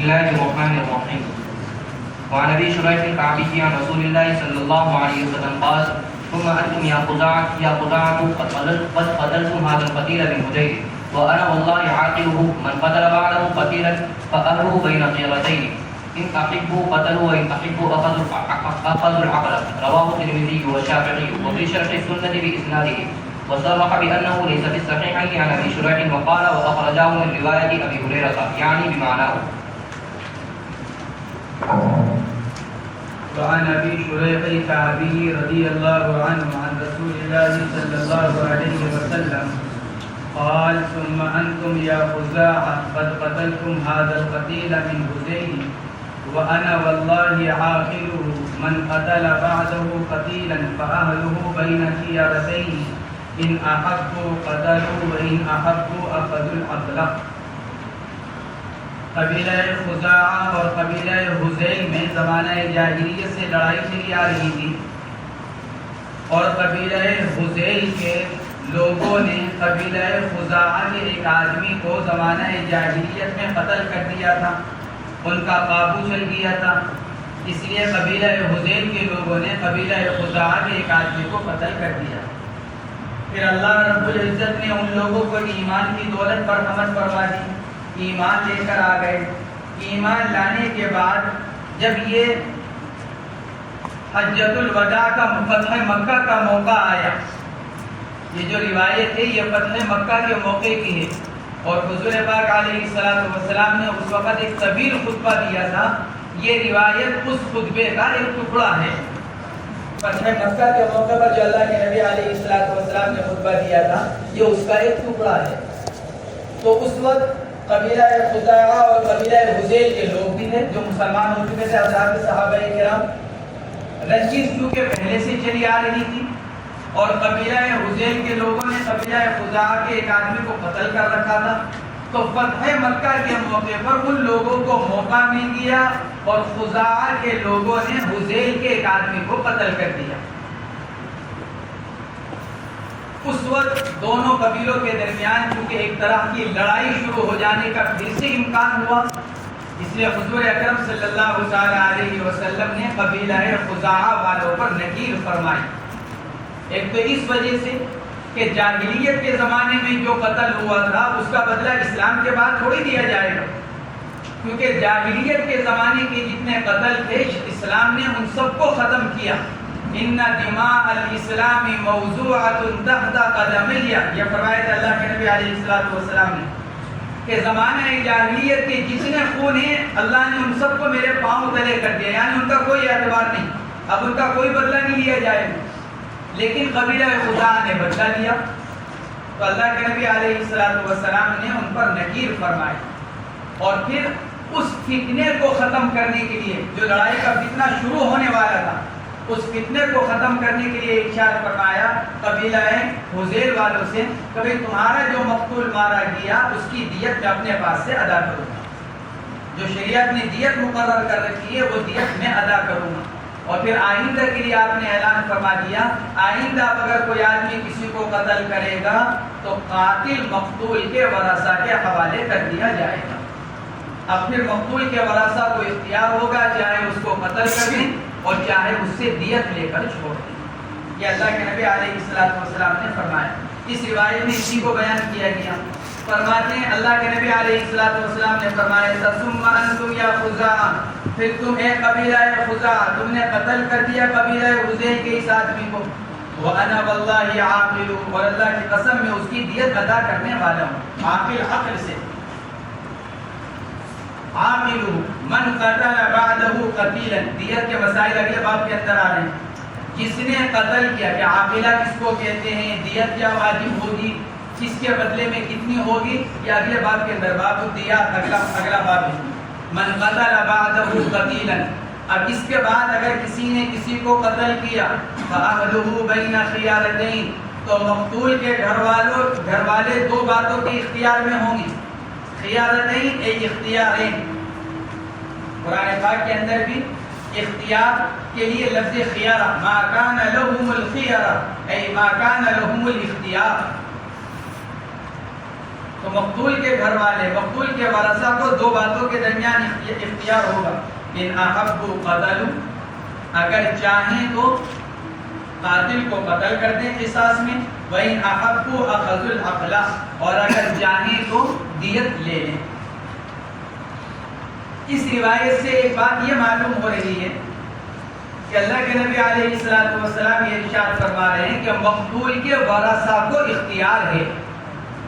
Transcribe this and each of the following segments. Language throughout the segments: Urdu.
الله الرحمن الرحيم. وعن ابي شريح الكعبي عن رسول الله صلى الله عليه وسلم قال: ثم انتم يا خزاعة قد قتلتم هذا القتيل من هذيل، وانا والله عاقله من قتل بعده قتيلا فاهله بين خيرتين، ان احبوا قتلوا وان احبوا اخذوا العقل. رواه الترمذي والشافعي وفي شرح السنة باسناده، وصرح بانه ليس في الصحيحين عن ابي شريح وقال واخرجاه من رواية ابي هريرة يعني بمعناه. وعن ابي شريح الكعبي رضي الله عنه عن رسول الله صلى الله عليه وسلم قال: ثم انتم يا خزاعة قد قتلتم هذا القتيل من هذيل، وانا والله عاقله من قتل بعده قتيلا فاهله بين خيارتين، ان احبوا قتلوا وان احبوا اخذوا العقل. قبیلہ خزاعہ اور قبیلہ ہذیل میں زمانہ جاہلیت سے لڑائی چلی آ رہی تھی، اور قبیلہ ہذیل کے لوگوں نے قبیلہ خزاعہ کے ایک آدمی کو زمانہ جاہلیت میں قتل کر دیا تھا، ان کا قابو چل گیا تھا. اس لیے قبیلہ ہذیل کے لوگوں نے قبیلہ خزاعہ کے ایک آدمی کو قتل کر دیا. پھر اللہ رب العزت نے ان لوگوں کو ایمان کی دولت برہمت فرما دی، ایمان لے کر آ گئے. ایمان لانے کے بعد جب یہ حجۃ الوداع کا فتح مکہ کا موقع آیا، یہ جو روایت ہے یہ فتح مکہ کے موقع کی ہے، اور حضور پاک علیہ السلام نے اس وقت ایک طویل خطبہ دیا تھا. یہ روایت اس خطبے کا ایک ٹکڑا ہے. فتح مکہ کے موقع پر جو اللہ کے نبی علیہ السلام نے خطبہ دیا تھا یہ اس کا ایک ٹکڑا ہے. تو اس وقت قبیلہ خزاعہ اور قبیلہ ہذیل کے لوگ بھی تھے جو مسلمان ہو چکے تھے. حضرات صحابہ کرام رنجش چونکہ پہلے سے چلی آ رہی تھی، اور قبیلہ ہذیل کے لوگوں نے قبیلہ خزاعہ کے ایک آدمی کو قتل کر رکھا تھا. تو فتح مکہ کے موقع پر ان لوگوں کو موقع مل گیا اور خزاعہ کے لوگوں نے ہذیل کے ایک آدمی کو قتل کر دیا. اس وقت دونوں قبیلوں کے درمیان چونکہ ایک طرح کی لڑائی شروع ہو جانے کا پھر سے امکان ہوا، اس لیے حضور اکرم صلی اللہ علیہ وسلم نے قبیلہ خزاعہ والوں پر نکیر فرمائی. ایک تو اس وجہ سے کہ جاہلیت کے زمانے میں جو قتل ہوا تھا اس کا بدلہ اسلام کے بعد تھوڑی دیا جائے گا، کیونکہ جاہلیت کے زمانے کے جتنے قتل تھے اسلام نے ان سب کو ختم کیا. ان دماء الاسلام موضوعۃ تحت قدمیہ، یہ فرمایا تھا اللہ کے نبی علیہ السلام نے کہ زمانہ جاہلیت کے جتنے خون ہیں اللہ نے ان سب کو میرے پاؤں تلے کر دیا، یعنی ان کا کوئی اعتبار نہیں، اب ان کا کوئی بدلہ نہیں لیا جائے گا. لیکن قبیلہ خزاعہ نے بدلہ لیا، تو اللہ کے نبی علیہ السلام نے ان پر نکیر فرمائی. اور پھر اس فتنے کو ختم کرنے کے لیے جو لڑائی کا فتنہ شروع ہونے والا تھا، اس فتنے کو ختم کرنے کے لیے ارشاد فرمایا قبیلہ ہذیل والوں سے کہ تمہارا جو مقتول مارا گیا اس کی دیت میں اپنے پاس سے ادا کروں گا. جو شریعت نے دیت مقرر کر رکھی ہے وہ دیت میں ادا کروں گا. اور پھر آئندہ کے لیے آپ نے اعلان فرما دیا آئندہ اگر کوئی آدمی کسی کو قتل کرے گا تو قاتل مقتول کے ورثہ کے حوالے کر دیا جائے گا. اب پھر مقتول کے ورثہ کو اختیار ہوگا چاہے اس کو قتل کر دیں اور چاہے اس سے دیت لے کر چھوڑ دیں. یہ اللہ کے نبی علیہ السلام نے فرمایا. اس روایت میں اسی کو بیان کیا گیا. فرماتے ہیں اللہ کے نبی علیہ السلام نے فرمایا ثم انتم یا خزاعہ، پھر تم اے قبیلہ خزاعہ تم نے قتل کر دیا قبیلہ ہذیل کے اس آدمی کو، وانا واللہ عاقل، اور اللہ کی قسم میں اس کی دیت ادا کرنے والا ہوں. عاقل عقل سے، عاقل من قتل بعده قتیلا، دیت کے مسائل اگلے باب کے اندر آ رہے ہیں. جس نے قتل کیا، کہ عاقلہ کس کو کہتے ہیں، دیت کیا واجب ہوگی، کس کے بدلے میں کتنی ہوگی، یہ اگلے باب کے اندر باب الدیات اگلا باب ہے. من قتل بعده قتیلا، اب اس کے بعد اگر کسی نے کسی کو قتل کیا فاہلہ بین خیارتین، تو مقتول کے گھر والے دو باتوں کے اختیار میں ہوں گے. خیارتین ای اختیارین، قرآن پاک کے اندر بھی اختیار کے لیے لفظ خیارہ، ما کان لهم الخیارہ ای ما کان لهم الاختیار. تو مقتول کے گھر والے، مقتول کے ورثہ کو دو باتوں کے درمیان اختیار ہوگا، ان احبوا قتلوا، اگر چاہیں تو قاتل کو قتل کر دیں قصاص میں، وَإِنْ أَحَبُّوا أَخَذُوا الْعَقْلَ، اور اگر چاہیں تو دیت لے لیں۔ اس روایت سے ایک بات یہ معلوم ہو رہی ہے کہ اللہ کے نبی علیہ السلام یہ ارشاد فرما رہے ہیں کہ مقتول کے ورثہ کو اختیار ہے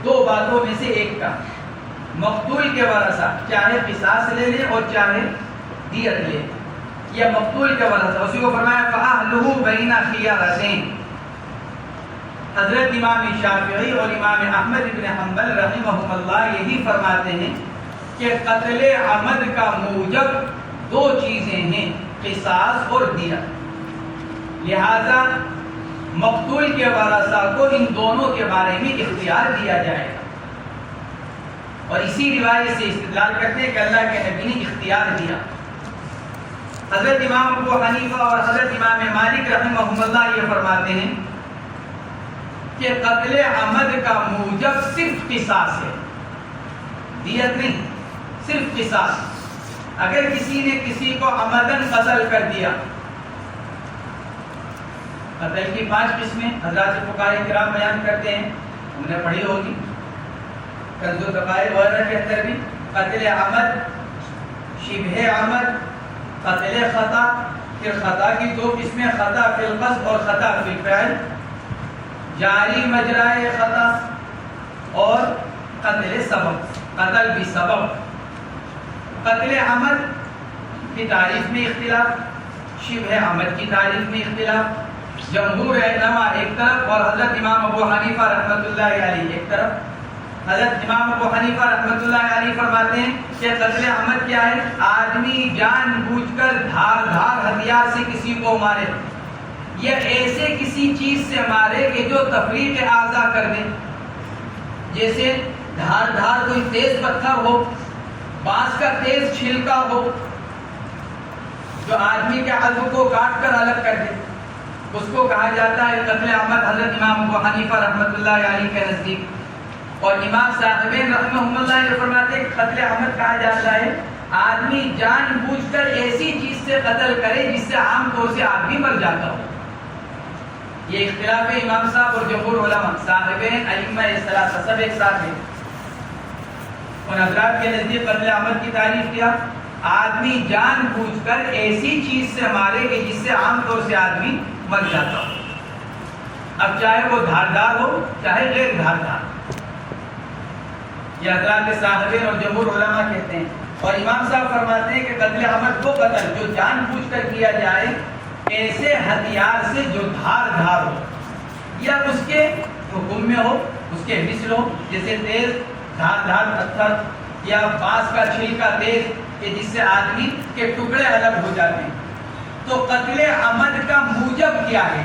دو باتوں میں سے ایک کا، مقتول کے ورثہ چاہے قصاص لے لیں اور چاہے دیت لے لیں، یا مقتول کے ورثہ، اسی کو فرمایا فَأَهْلُهُ بَيْنَ خِيَارَتَيْنِ۔ حضرت امام شافعی اور امام احمد بن حنبل رحمہم اللہ یہی فرماتے ہیں کہ قتل عمد کا موجب دو چیزیں ہیں، قصاص اور دیت، لہذا مقتول کے ورثہ کو ان دونوں کے بارے میں اختیار دیا جائے گا، اور اسی روایت سے استدلال کرتے ہیں کہ اللہ کے نبی نے اختیار دیا۔ حضرت امام ابو حنیفہ اور حضرت امام مالک رحمہم اللہ یہ فرماتے ہیں کہ قتل عمد کا موجب صرف قصاص ہے، دیت نہیں، صرف قصاص۔ اگر کسی نے کسی کو عمدن قتل کر دیا، قتل کی 5 قسمیں حضرات فقہاء کرام بیان کرتے ہیں، ہم نے پڑھی ہوگی کنز الدقائق وغیرہ کے اندر بھی، قتل عمد، شبہ عمد، قتل خطا، پھر خطا کی 2 قسمیں، خطا فی القصد اور خطا فی الفعل، جاری مجرائے خطا اور قتل سبب، قتل بھی سبب۔ قتل عمد کی تعریف میں اختلاف، شبہ عمد کی تعریف میں اختلاف، جمہور علماء ایک طرف اور حضرت امام ابو حنیفہ رحمۃ اللہ علیہ ایک طرف۔ حضرت امام ابو حنیفہ رحمۃ اللہ علیہ فرماتے ہیں کہ قتل عمد کیا ہے؟ آدمی جان بوجھ کر دھار ہتھیار سے کسی کو مارے، یا ایسے کسی چیز سے مارے کہ جو تفریق اعضاء کر دے، جیسے دھار کوئی تیز پتھر ہو، بانس کا تیز چھلکا ہو جو آدمی کے عضو کو کاٹ کر الگ کر دے، اس کو کہا جاتا ہے قتل عمد حضرت امام ابو حنیفہ رحمۃ اللہ علیہ کے نزدیک۔ اور امام صاحبین رحمہم اللہ یہ فرماتے ہیں کہ قتل عمد کہا جاتا ہے آدمی جان بوجھ کر ایسی چیز سے قتل کرے جس سے عام طور سے آدمی مر جاتا ہو۔ یہ اختلاف ہے امام صاحب اور جمہور علماء، صاحبین ائمہ ثلاثہ سب ایک ساتھ ہیں۔ ان حضرات کے نزدیک قتل عمد کی تعریف کیا؟ آدمی جان بوجھ کر ایسی چیز سے مارے کہ جس سے عام طور سے آدمی مر جاتا ہو، اب چاہے وہ دھاردار ہو چاہے غیر دھاردار۔ یہ حضرات صاحبین اور جمہور علماء کہتے ہیں۔ اور امام صاحب فرماتے ہیں کہ قتل عمد وہ قتل جو جان بوجھ کر کیا جائے ایسے ہتھیار سے جو دھار ہو، یا اس کے حکم میں ہو، اس کے مثل ہو، جیسے تیز دھار پتھر یا بانس کا چھلکا تیز کہ جس سے آدمی کے ٹکڑے الگ ہو جاتے ہیں۔ تو قتل عمد کا موجب کیا ہے؟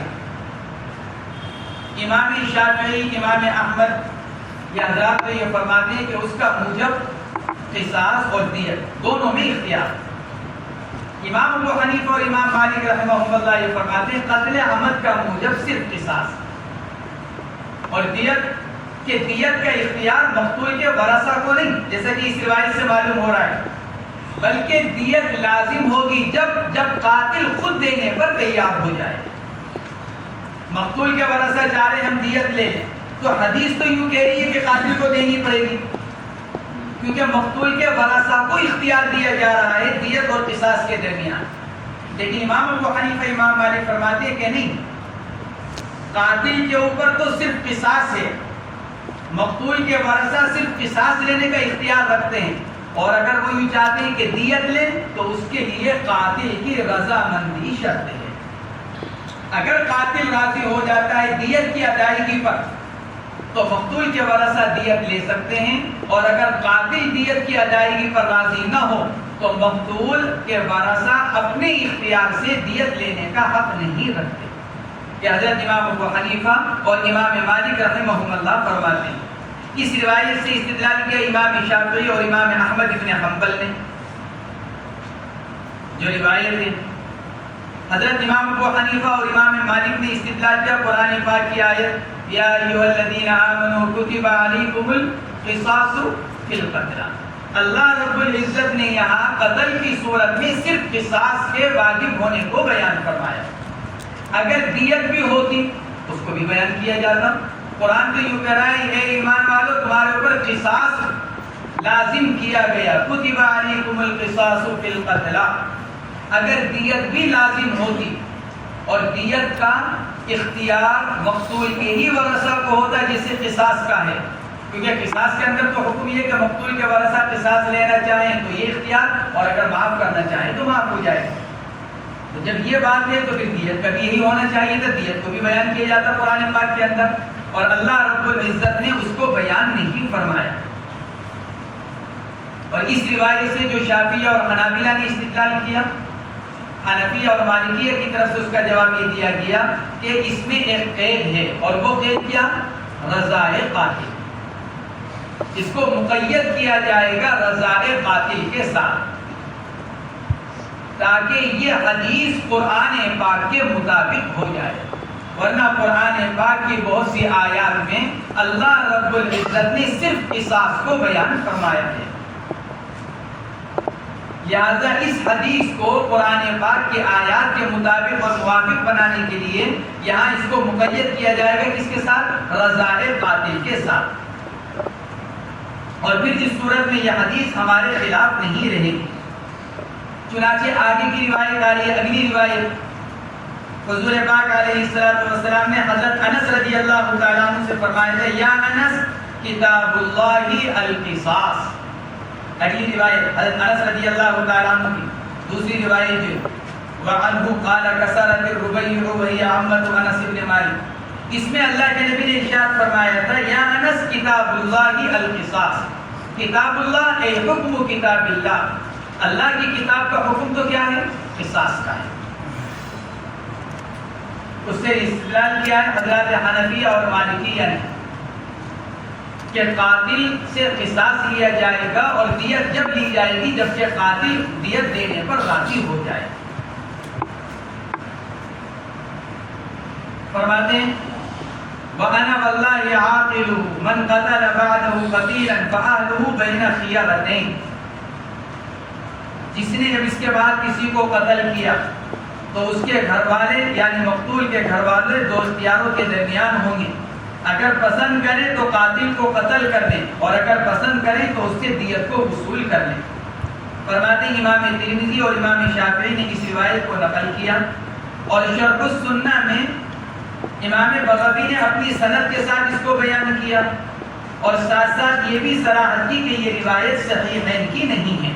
امام شافعی، امام احمد یہ حضرات تو یہ فرماتے ہیں کہ اس کا موجب قصاص اور دیت دونوں میں اختیار۔ امام ابو حنیفہ اور امام مالک رحمہم اللہ یہ فرماتے ہیں قتل عمد کا موجب صرف قصاص، اور دیت کہ دیت کا اختیار مقتول کے ورثہ کو نہیں، جیسا کہ اس روایت سے معلوم ہو رہا ہے، بلکہ دیت لازم ہوگی جب قاتل خود دینے پر تیار ہو جائے۔ مقتول کے ورثہ چاہ رہے ہم دیت لے لیں، تو حدیث تو یوں کہہ رہی ہے کہ قاتل کو دینی پڑے گی، کیونکہ مقتول کے ورثہ کو اختیار دیا جا رہا ہے دیت اور قصاص کے درمیان۔ لیکن امام ابو حنیفہ امام مالک فرماتے ہیں کہ نہیں، قاتل کے اوپر تو صرف قصاص ہے، مقتول کے ورثہ صرف قصاص لینے کا اختیار رکھتے ہیں، اور اگر وہ یوں چاہتے ہیں کہ دیت لیں تو اس کے لیے قاتل کی رضامندی شرط ہے۔ اگر قاتل راضی ہو جاتا ہے دیت کی ادائیگی پر تو مقتول کے ورثہ دیت لے سکتے ہیں، اور اگر قاتل دیت کی ادائیگی پر راضی نہ ہو تو مقتول کے ورثہ اپنے اختیار سے دیت لینے کا حق نہیں رکھتے۔ کہ حضرت امام ابو حنیفہ اور امام مالک رحمہم اللہ فرماتے ہیں۔ اس روایت سے استدلال کیا امام شافعی اور امام احمد بن حنبل نے، جو روایت ہے حضرت امام ابو حنیفہ اور امام مالک نے استدلال کیا قرآن پاک کی آیت یا ایھا الذین آمنوا کتب علیکم قصاص فی القتل. اللہ رب العزت نے یہاں قتل کی صورت میں صرف قصاص کے واجب ہونے کو بیان فرمایا. اگر دیت بھی ہوتی اس کو بھی بیان کیا جاتا. قرآن تو یوں کہہ رہا ہے اے ایمان والو تمہارے اوپر قصاص لازم کیا گیا، کتب علیکم القصاص فی القتل. اگر دیت بھی لازم ہوتی اور دیت کا اختیار مقتول کے ہی ورثہ کو ہوتا جیسے قصاص کا ہے، کیونکہ قصاص کے اندر تو حکم یہ کہ مقتول کے ورثہ قصاص لینا چاہیں تو یہ اختیار، اور اگر معاف کرنا چاہیں تو معاف ہو جائے. تو جب یہ بات ہے تو پھر دیت کا بھی یہی ہونا چاہیے تھا، دیت کو بھی بیان کیا جاتا قرآن پاک کے اندر، اور اللہ رب العزت نے اس کو بیان نہیں فرمایا. اور اس روایت سے جو شافعیہ اور حنابلہ نے استدلال کیا، حنفیہ اور مالکیہ کی طرف سے اس کا جواب یہ دیا گیا کہ اس میں ایک قید ہے، اور وہ قید کیا؟ رضائے قاتل. اس کو مقید کیا جائے گا رضائے قاتل کے ساتھ، تاکہ یہ حدیث قرآن پاک کے مطابق ہو جائے. ورنہ قرآن پاک کی بہت سی آیات میں اللہ رب العزت نے صرف قصاص کو بیان فرمایا ہے. لہذا اس حدیث کو قرآن پاک کی آیات کے مطابق اور موافق بنانے کے لیے یہاں اس کو مقید کیا جائے گا کس کے ساتھ؟ رضائے قاتل کے ساتھ. اور پھر اس صورت میں یہ حدیث ہمارے خلاف نہیں رہے گی. چنانچہ آگے کی روایت آ رہی ہے، اگلی روایت حضور پاک علیہ السلام نے حضرت انس رضی اللہ تعالیٰ عنہ سے فرمایا تھا یا انس کتاب اللہ القصاص. اگلی روایت حضرت انس رضی اللہ تعالیٰ عنہ کی. دوسری روایت جو وعنہ قال کسرت الربیع وہی عمت انس بن مالک. اس میں اللہ کے نبی نے ارشاد فرمایا تھا یا انس کتاب اللہ القصاص. کتاب اللہ اے حکم کتاب اللہ، اللہ کی کتاب کا حکم تو کیا ہے؟ قصاص کا ہے. اس سے استدلال کیا ہے حضرات حنفیہ اور مالکیہ نے کہ قاتل سے قصاص لیا جائے گا اور دیت جب لی جائے گی جبکہ قاتل دیت دینے پر راضی ہو جائے. فرماتے ہیں وَأَنَا وَاللَّهِ عَاقِلُهُ مَنْ قَتَلَ بَعْدَهُ قَتِيلًا فَأَهْلُهُ بَيْنَ خِيَرَتَيْنِ. جس نے جب اس کے بعد کسی کو قتل کیا تو اس کے گھر والے یعنی مقتول کے گھر والے دو اختیاروں کے درمیان ہوں گے. اگر پسند کریں تو قاتل کو قتل کر دیں اور اگر پسند کریں تو اس سے دیت کو وصول کر لیں. فرماتے ہیں امام ترمذی اور امام شافعی نے اس روایت کو نقل کیا، اور شرح السنہ میں امام بغوی نے اپنی سند کے ساتھ اس کو بیان کیا، اور ساتھ ساتھ یہ بھی صراحت کی کہ یہ روایت صحیحین کی نہیں ہے.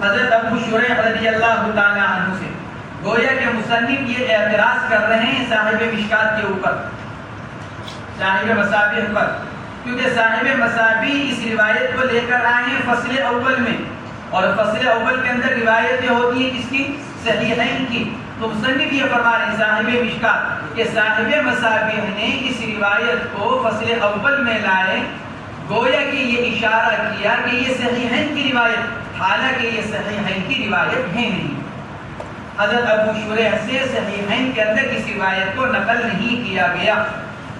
حضرت ابو شریح رضی اللہ تعالی عنہ سے گویا کہ مصنف یہ اعتراض کر رہے ہیں صاحب مشکات کے اوپر، صاحب مصابیح پر، کیونکہ صاحب مصابیح اس روایت کو لے کر آئے ہیں فصل اول میں، اور فصل اول کے اندر روایتیں ہوتی ہیں کس کی؟ صحیحین کی. تو مصنف یہ فرما رہے ہیں صاحب مشکات کہ صاحب مصابیح نے اس روایت کو فصل اول میں لائے، گویا کہ یہ اشارہ کیا کہ یہ صحیحین کی روایت، حالانکہ یہ صحیحین کی روایت ہے نہیں. حضرت ابو شریح سے صحیحین کے اندر اس روایت کو نقل نہیں کیا گیا.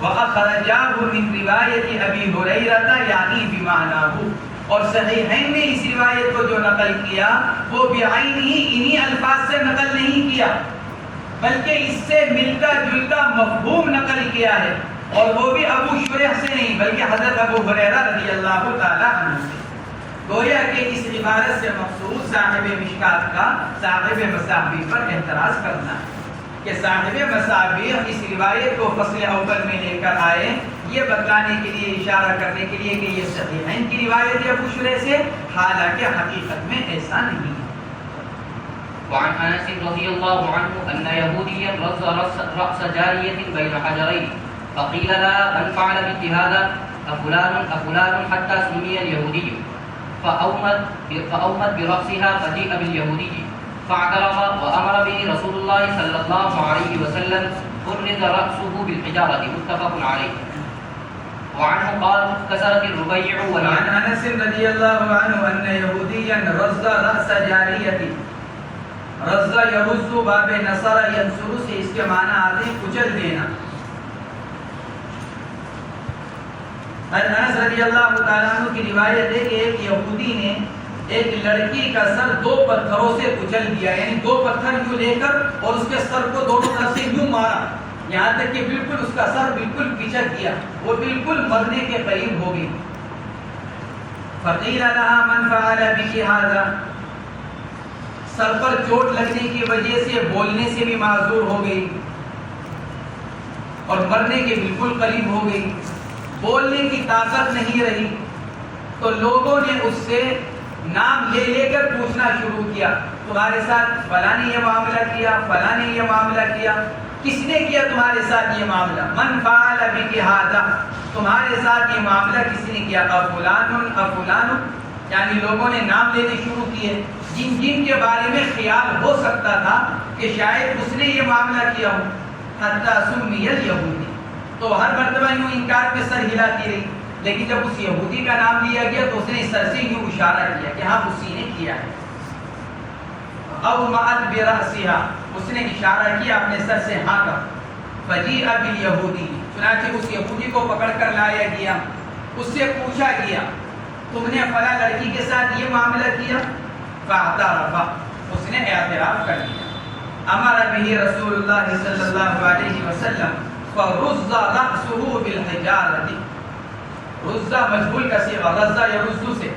وَأَخْرَجَاهُ مِنْ رِوَایَةِ أَبِي هُرَيْرَةَ یعنی بِمَعْنَاهُ. اور صحیحین نے اس روایت کو جو نقل کیا وہ بعینہ انہی الفاظ سے نقل نہیں کیا، بلکہ اس سے ملتا جلتا مفہوم نقل کیا ہے، اور وہ بھی ابو شریح سے نہیں بلکہ حضرت ابو ہریرہ رضی اللہ تعالی عنہ سے. گویا کہ اس عبارت سے مقصود صاحب مشکات کا صاحب مصابیح پر اعتراض کرنا ہے کہ صاحب مصابیح اس روایت کو فصل اول میں لے کر آئے یہ بتلانے کے لیے، اشارہ کرنے کے لیے کہ یہ صحیحین کی روایت ہے ابو شریح سے، حالانکہ حقیقت میں ایسا نہیں ہے. وعن انس رضی اللہ عنہ ان یہودیا رز رأس جاریۃ بین حجرین فقیل لها من فعل مثل هذا أفلان حتى سمي اليهودي فأومت برأسها فجيء باليهودي فاعترض وأمر به رسول الله صلى الله عليه وسلم فرز رأسه بالحجارة متفق عليه. وعنه قال كسرت الربيع. وعن انس رضي الله عنه ان يهوديا رز رأس جارية. رز يرز باب نصر ينصر سے اس کے معنی آتے ہیں کچل دینا. انس رضی اللہ تعالیٰ عنہ کی روایت ہے کہ ایک یہودی نے ایک لڑکی کا سر 2 پتھروں سے کچل دیا، یعنی 2 پتھر یوں لے کر اور اس کے سر کو دونوں طرف سے یوں مارا، یہاں تک کہ بالکل اس کا سر بالکل پچک گیا، وہ بالکل مرنے کے قریب ہو گئی۔ فقیل لها من فعل بك هذا، سر پر چوٹ لگنے کی وجہ سے بولنے سے بھی معذور ہو گئی اور مرنے کے بالکل قریب ہو گئی، بولنے کی طاقت نہیں رہی، تو لوگوں نے اس سے نام لے لے کر پوچھنا شروع کیا، تمہارے ساتھ فلاں نے یہ معاملہ کیا، فلاں نے یہ معاملہ کیا، کس نے کیا تمہارے ساتھ یہ معاملہ؟ من فعل بك هذا، تمہارے ساتھ یہ معاملہ کس نے کیا؟ افلان، یعنی لوگوں نے نام لینے شروع کیے جن جن کے بارے میں خیال ہو سکتا تھا کہ شاید اس نے یہ معاملہ کیا ہو۔ حتی سمی الیہودی، تو ہر مرتبہ یوں انکار پہ سر ہلاتی رہی، لیکن جب اس یہودی کا نام لیا گیا تو اس نے سر سے یوں اشارہ کیا کہ ہاں اسی نے کیا ہے۔ او معت برأسها، اس نے اشارہ کیا اپنے سر سے ہاں کا۔ فجیء بالیہودی، چنانچہ اس یہودی کو پکڑ کر لایا گیا، اس سے پوچھا گیا تم نے فلاں لڑکی کے ساتھ یہ معاملہ کیا؟ فاعترف، اس نے اعتراف کر لیا۔ امر به رسول اللہ صلی اللہ علیہ وسلم فرز رأسه بالحجارة، رز مجهول کا صیغہ رزا یرز سے،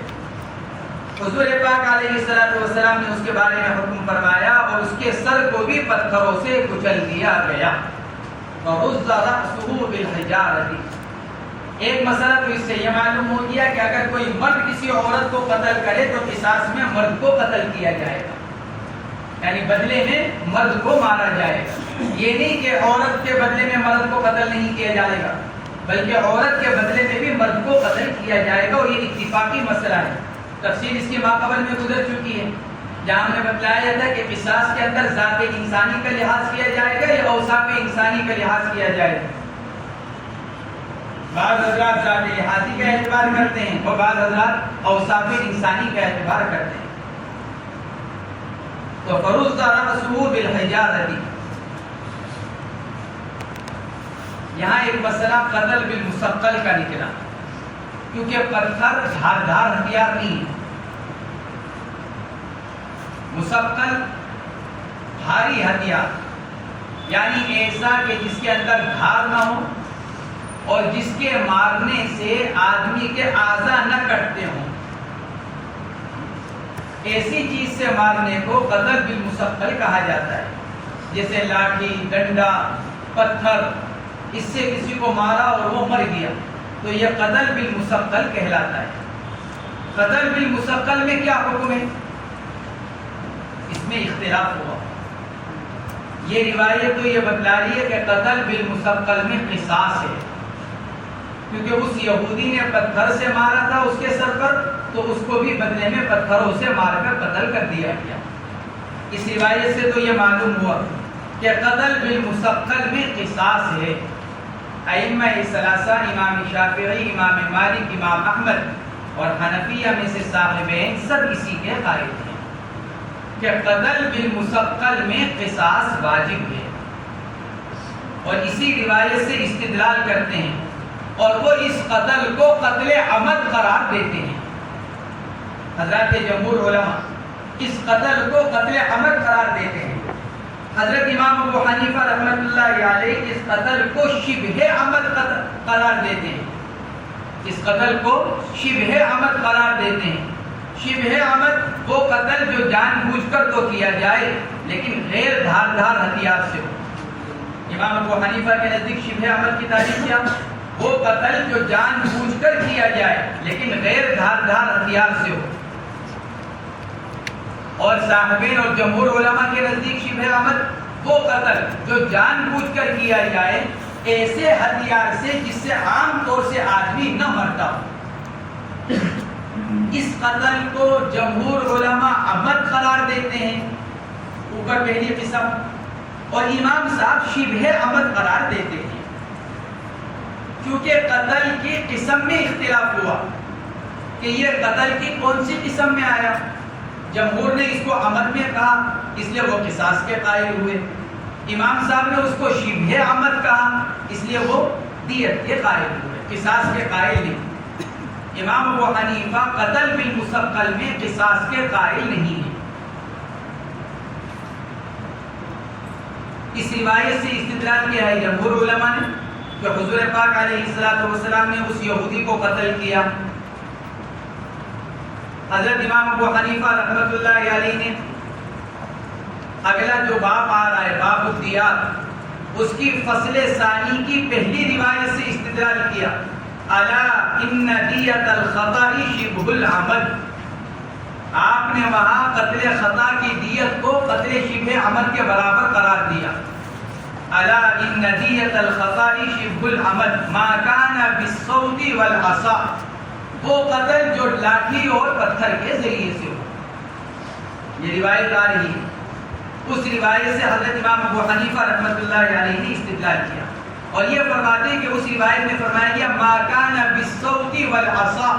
حضور پاک علیہ السلام نے اس کے بارے میں حکم فرمایا اور اس کے سر کو بھی پتھروں سے کچل دیا گیا۔ فرز رأسه بالحجارة، ایک مسئلہ تو اس سے یہ معلوم ہو گیا کہ اگر کوئی مرد کسی عورت کو قتل کرے تو قصاص میں مرد کو قتل کیا جائے گا، یعنی بدلے میں مرد کو مارا جائے گا۔ یہ نہیں کہ عورت کے بدلے میں مرد کو قتل نہیں کیا جائے گا، بلکہ عورت کے بدلے میں بھی مرد کو قتل کیا جائے گا، اور یہ اتفاقی مسئلہ ہے۔ تفصیل اس کی ماقبل میں گزر چکی ہے، جہاں ہمیں بتلایا جاتا ہے کہ قصاص کے اندر ذات انسانی کا لحاظ کیا جائے گا یا اوصاف انسانی کا لحاظ کیا جائے گا۔ بعض حضرات ذات لحاظی کا اعتبار کرتے ہیں اور بعض حضرات اوصاف انسانی کا اعتبار کرتے ہیں۔ تو فرز رأسه بالحجارة، یہاں ایک مسئلہ قتل بالمثقل کا نکلا، کیونکہ پتھر دھاردار ہتھیار نہیں ہے، مثقل بھاری ہتھیار، یعنی ایسا کہ جس کے اندر دھار نہ ہو اور جس کے مارنے سے آدمی کے اعضاء نہ کٹتے ہوں، ایسی چیز سے مارنے کو قتل بالمثقل کہا جاتا ہے، جیسے لاٹھی، ڈنڈا، پتھر، اس سے کسی کو مارا اور وہ مر گیا تو یہ قتل بالمثقل کہلاتا ہے۔ قتل بالمثقل میں کیا حکم ہے؟ اس میں اختلاف ہوا۔ یہ روایت تو یہ بتلا رہی ہے کہ قتل بالمثقل میں قصاص ہے، کیونکہ اس یہودی نے پتھر سے مارا تھا اس کے سر پر، تو اس کو بھی بدلے میں پتھروں سے مار کر قتل کر دیا گیا۔ اس روایت سے تو یہ معلوم ہوا کہ قتل بالمثقل میں قصاص ہے۔ ائمہ ثلاثہ، امام شافعی، امام مالک، امام احمد اور حنفیہ میں سے صاحبین سب اسی کے قائل ہیں کہ قتل بالمثقل میں قصاص واجب ہے، اور اسی روایت سے استدلال کرتے ہیں، اور وہ اس قتل کو قتل عمد قرار دیتے ہیں۔ حضرات جمہور علماء اس قتل کو قتل عمد قرار دیتے ہیں۔ حضرت امام ابو حنیفہ رحمۃ اللہ علیہ اس قتل کو شبہ عمد قرار دیتے ہیں، اس قتل کو شبہ عمد قرار دیتے ہیں۔ شبہ عمد وہ قتل جو جان بوجھ کر تو کیا جائے لیکن غیر دھاردار ہتھیار سے ہو۔ امام ابو حنیفہ کے نزدیک شبہ عمد کی تعریف کیا؟ وہ قتل جو جان بوجھ کر کیا جائے لیکن غیر دھاردار ہتھیار سے ہو۔ اور صاحبین اور جمہور علماء کے نزدیک شبہ عمد وہ قتل جو جان بوجھ کر کیا جائے ایسے ہتھیار سے جس سے عام طور سے آدمی نہ مرتا ہو۔ اس قتل کو جمہور علماء عمد قرار دیتے ہیں، اوپر پہلی قسم، اور امام صاحب شبہ عمد قرار دیتے ہیں۔ کیونکہ قتل کی قسم میں اختلاف ہوا کہ یہ قتل کی کون سی قسم میں آیا۔ جمہور نے اس کو عمد میں کہا، اس لیے وہ قصاص کے قائل ہوئے۔ امام صاحب نے اس کو شبہ عمد کہا، اس لیے وہ دیت کے قائل ہوئے۔ قصاص کے قائل نہیں. امام ابو حنیفہ قتل بالمثقل میں قصاص کے قائل نہیں ہیں. اس روایت سے استدلال کیا ہے جمہور علماء نے کہ حضور پاک علیہ السلام نے اس یہودی کو قتل کیا. حضرت امام ابو حنیفہ رحمۃ اللہ علیہ نے اگلا جو باب آ رہا ہے باب الدیات، اس کی فصل ثانی کی پہلی روایت سے استدلال کیا. الا ان دیت الخطا شبہ العمد. آپ نے وہاں قتل خطا کی دیت کو قتل شبہ عمد کے برابر قرار دیا. الا ان دیت الخطا شبہ العمد ما کان بالصوت والعصا. وہ قتل جو لاٹھی اور پتھر کے ذریعے سے ہو. یہ روایت آ رہی ہے. اس روایت سے حضرت امام ابو حنیفہ رحمۃ اللہ علیہ نے استدلال کیا اور یہ فرماتے ہیں کہ اس روایت میں فرمایا گیا ما کان بالصوت والعصا،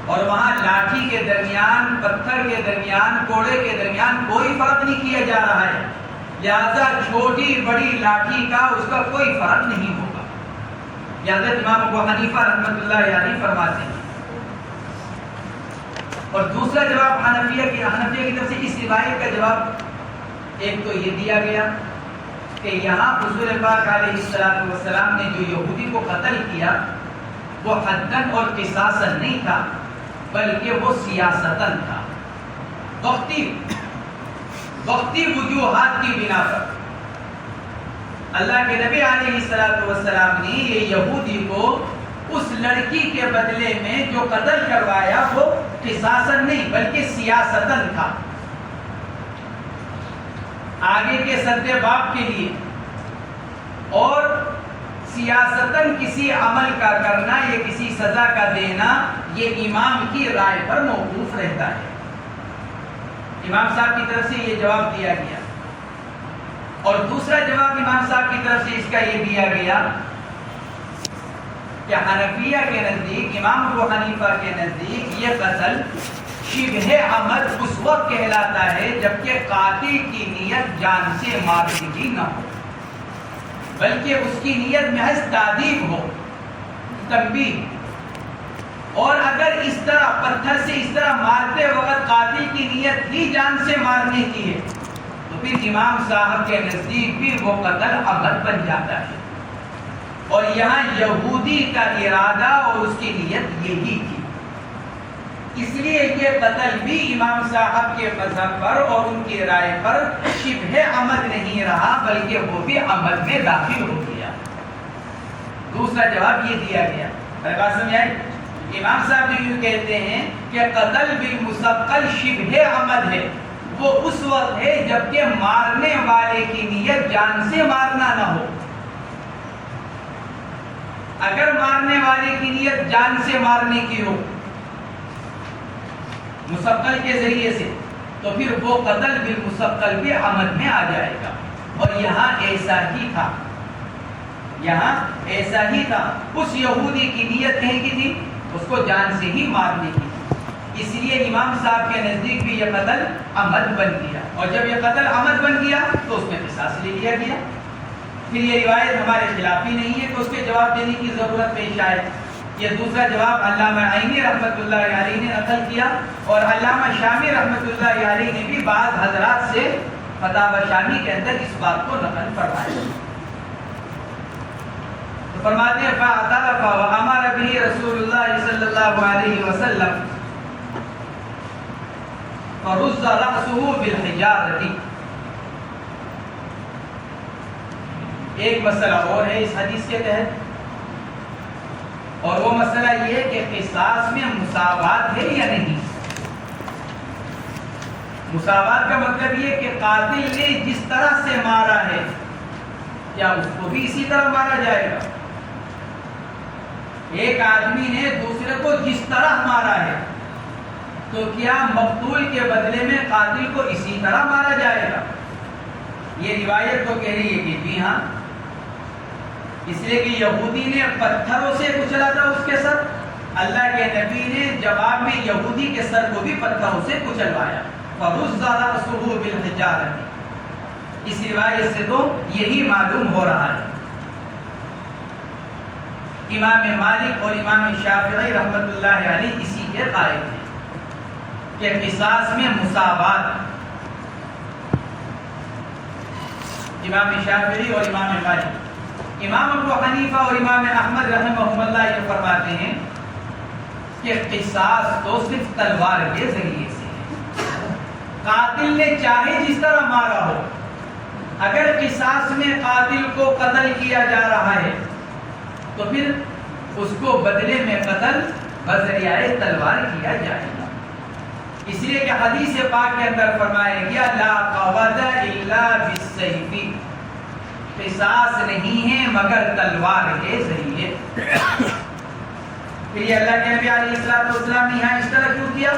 اور وہاں لاٹھی کے درمیان، پتھر کے درمیان، کوڑے کے درمیان کوئی فرق نہیں کیا جا رہا ہے. لہذا چھوٹی بڑی لاٹھی کا اس کا کوئی فرق نہیں ہوگا. یہ حضرت امام ابو حنیفہ رحمۃ اللہ علیہ فرماتے ہیں. اور دوسرا جواب حنفیہ کی طرف سے اس روایت کا جواب ایک تو یہ دیا گیا کہ یہاں حضور پاک علیہ السلام نے جو یہودی کو قتل کیا وہ حدن اور قصاصن نہیں تھا، بلکہ وہ سیاستن تھا. وقتی وجوہات کی بنا پر اللہ کے نبی علیہ السلام نے یہ یہودی کو اس لڑکی کے بدلے میں جو قتل کروایا وہ قصاصن نہیں بلکہ سیاستن تھا. آگے کے سد باب کے لیے اور سیاستن کسی عمل کا کرنا یا کسی سزا کا دینا یہ امام کی رائے پر موقوف رہتا ہے. امام صاحب کی طرف سے یہ جواب دیا گیا. اور دوسرا جواب امام صاحب کی طرف سے اس کا یہ دیا گیا کہ حنفیہ کے نزدیک، امام ابو حنیفہ کے نزدیک یہ قتل شبہ عمد اس وقت کہلاتا ہے جبکہ قاتل کی نیت جان سے مارنے کی نہ ہو، بلکہ اس کی نیت محض تعذیب ہو، تنبیہ. اور اگر اس طرح پتھر سے اس طرح مارتے وقت قاتل کی نیت ہی جان سے مارنے کی ہے تو پھر امام صاحب کے نزدیک بھی وہ قتل عمد بن جاتا ہے. اور یہاں یہودی کا ارادہ اور اس کی نیت یہی تھی، اس لیے یہ قتل بھی امام صاحب کے مذہب پر اور ان کی رائے پر شبہ عمد نہیں رہا بلکہ وہ بھی عمد میں داخل ہو گیا. دوسرا جواب یہ دیا گیا. بات سمجھ آئی؟ امام صاحب جو یوں کہتے ہیں کہ قتل بالمثقل شبہ عمد ہے، وہ اس وقت ہے جبکہ مارنے والے کی نیت جان سے مارنا نہ ہو. اگر مارنے والے کی نیت جان سے مارنے کی ہو مثقل کے ذریعے سے تو پھر وہ قتل بالمثقل بھی عمد میں آ جائے گا. اور یہاں ایسا ہی تھا، یہاں ایسا ہی تھا. اس یہودی کی نیت نہیں کی تھی، اس کو جان سے ہی مارنے کی تھی، اس لیے امام صاحب کے نزدیک بھی یہ قتل عمد بن گیا. اور جب یہ قتل عمد بن گیا تو اس میں قصاص لے لیا گیا. پھر یہ روایت ہمارے خلاف ہی نہیں ہے تو اس کے جواب دینے کی ضرورت پیش آئے. یہ دوسرا جواب علامہ عینی رحمۃ اللہ علیہ نے نقل کیا اور علامہ شامی رحمۃ اللہ علیہ نے بھی بعض حضرات سے فتاوی شامی کے اندر اس بات کو نقل فرمایا. تو فرماتے ہیں فاعترف وامر به رسول اللہ صلی اللہ علیہ وسلم فرز رأسه بالحجارة. ایک مسئلہ اور ہے اس حدیث کے تحت، اور وہ مسئلہ یہ کہ قصاص میں مساوات ہے یا نہیں. مساوات کا مطلب یہ کہ قاتل نے جس طرح سے مارا ہے کیا اس کو بھی اسی طرح مارا جائے گا. ایک آدمی نے دوسرے کو جس طرح مارا ہے تو کیا مقتول کے بدلے میں قاتل کو اسی طرح مارا جائے گا. یہ روایت تو کہہ رہی ہے کہ جی ہاں، اس لیے کہ یہودی نے پتھروں سے کچلا تھا اس کے سر، اللہ کے نبی نے جواب میں یہودی کے سر کو بھی پتھروں سے کچلوایا. فَرُزَّ رَأْسُهُ بِالْحِجَارَةِ. اس روایت سے تو یہی معلوم ہو رہا ہے. امام مالک اور امام شافعی رحمۃ اللہ علیہ اسی کے قائل ہیں کہ قصاص میں مساوات. امام شافعی اور امام مالک. امام ابو حنیفہ اور امام احمد رحمہ اللہ یہ فرماتے ہیں کہ قصاص تو صرف تلوار کے ذریعے سے ہے. قاتل نے چاہے جس طرح مارا ہو، اگر قصاص میں قاتل کو قتل کیا جا رہا ہے تو پھر اس کو بدلے میں قتل بذریعہ تلوار کیا جائے گا. اس لیے کہ حدیث پاک کے اندر فرمایا گیا لا قوت الا بالسیف، قصاص نہیں ہے مگر تلوار کے ذریعے. پھر یہ اللہ کے نبی علیہ السلام نے یہاں اس طرح کیوں کیا؟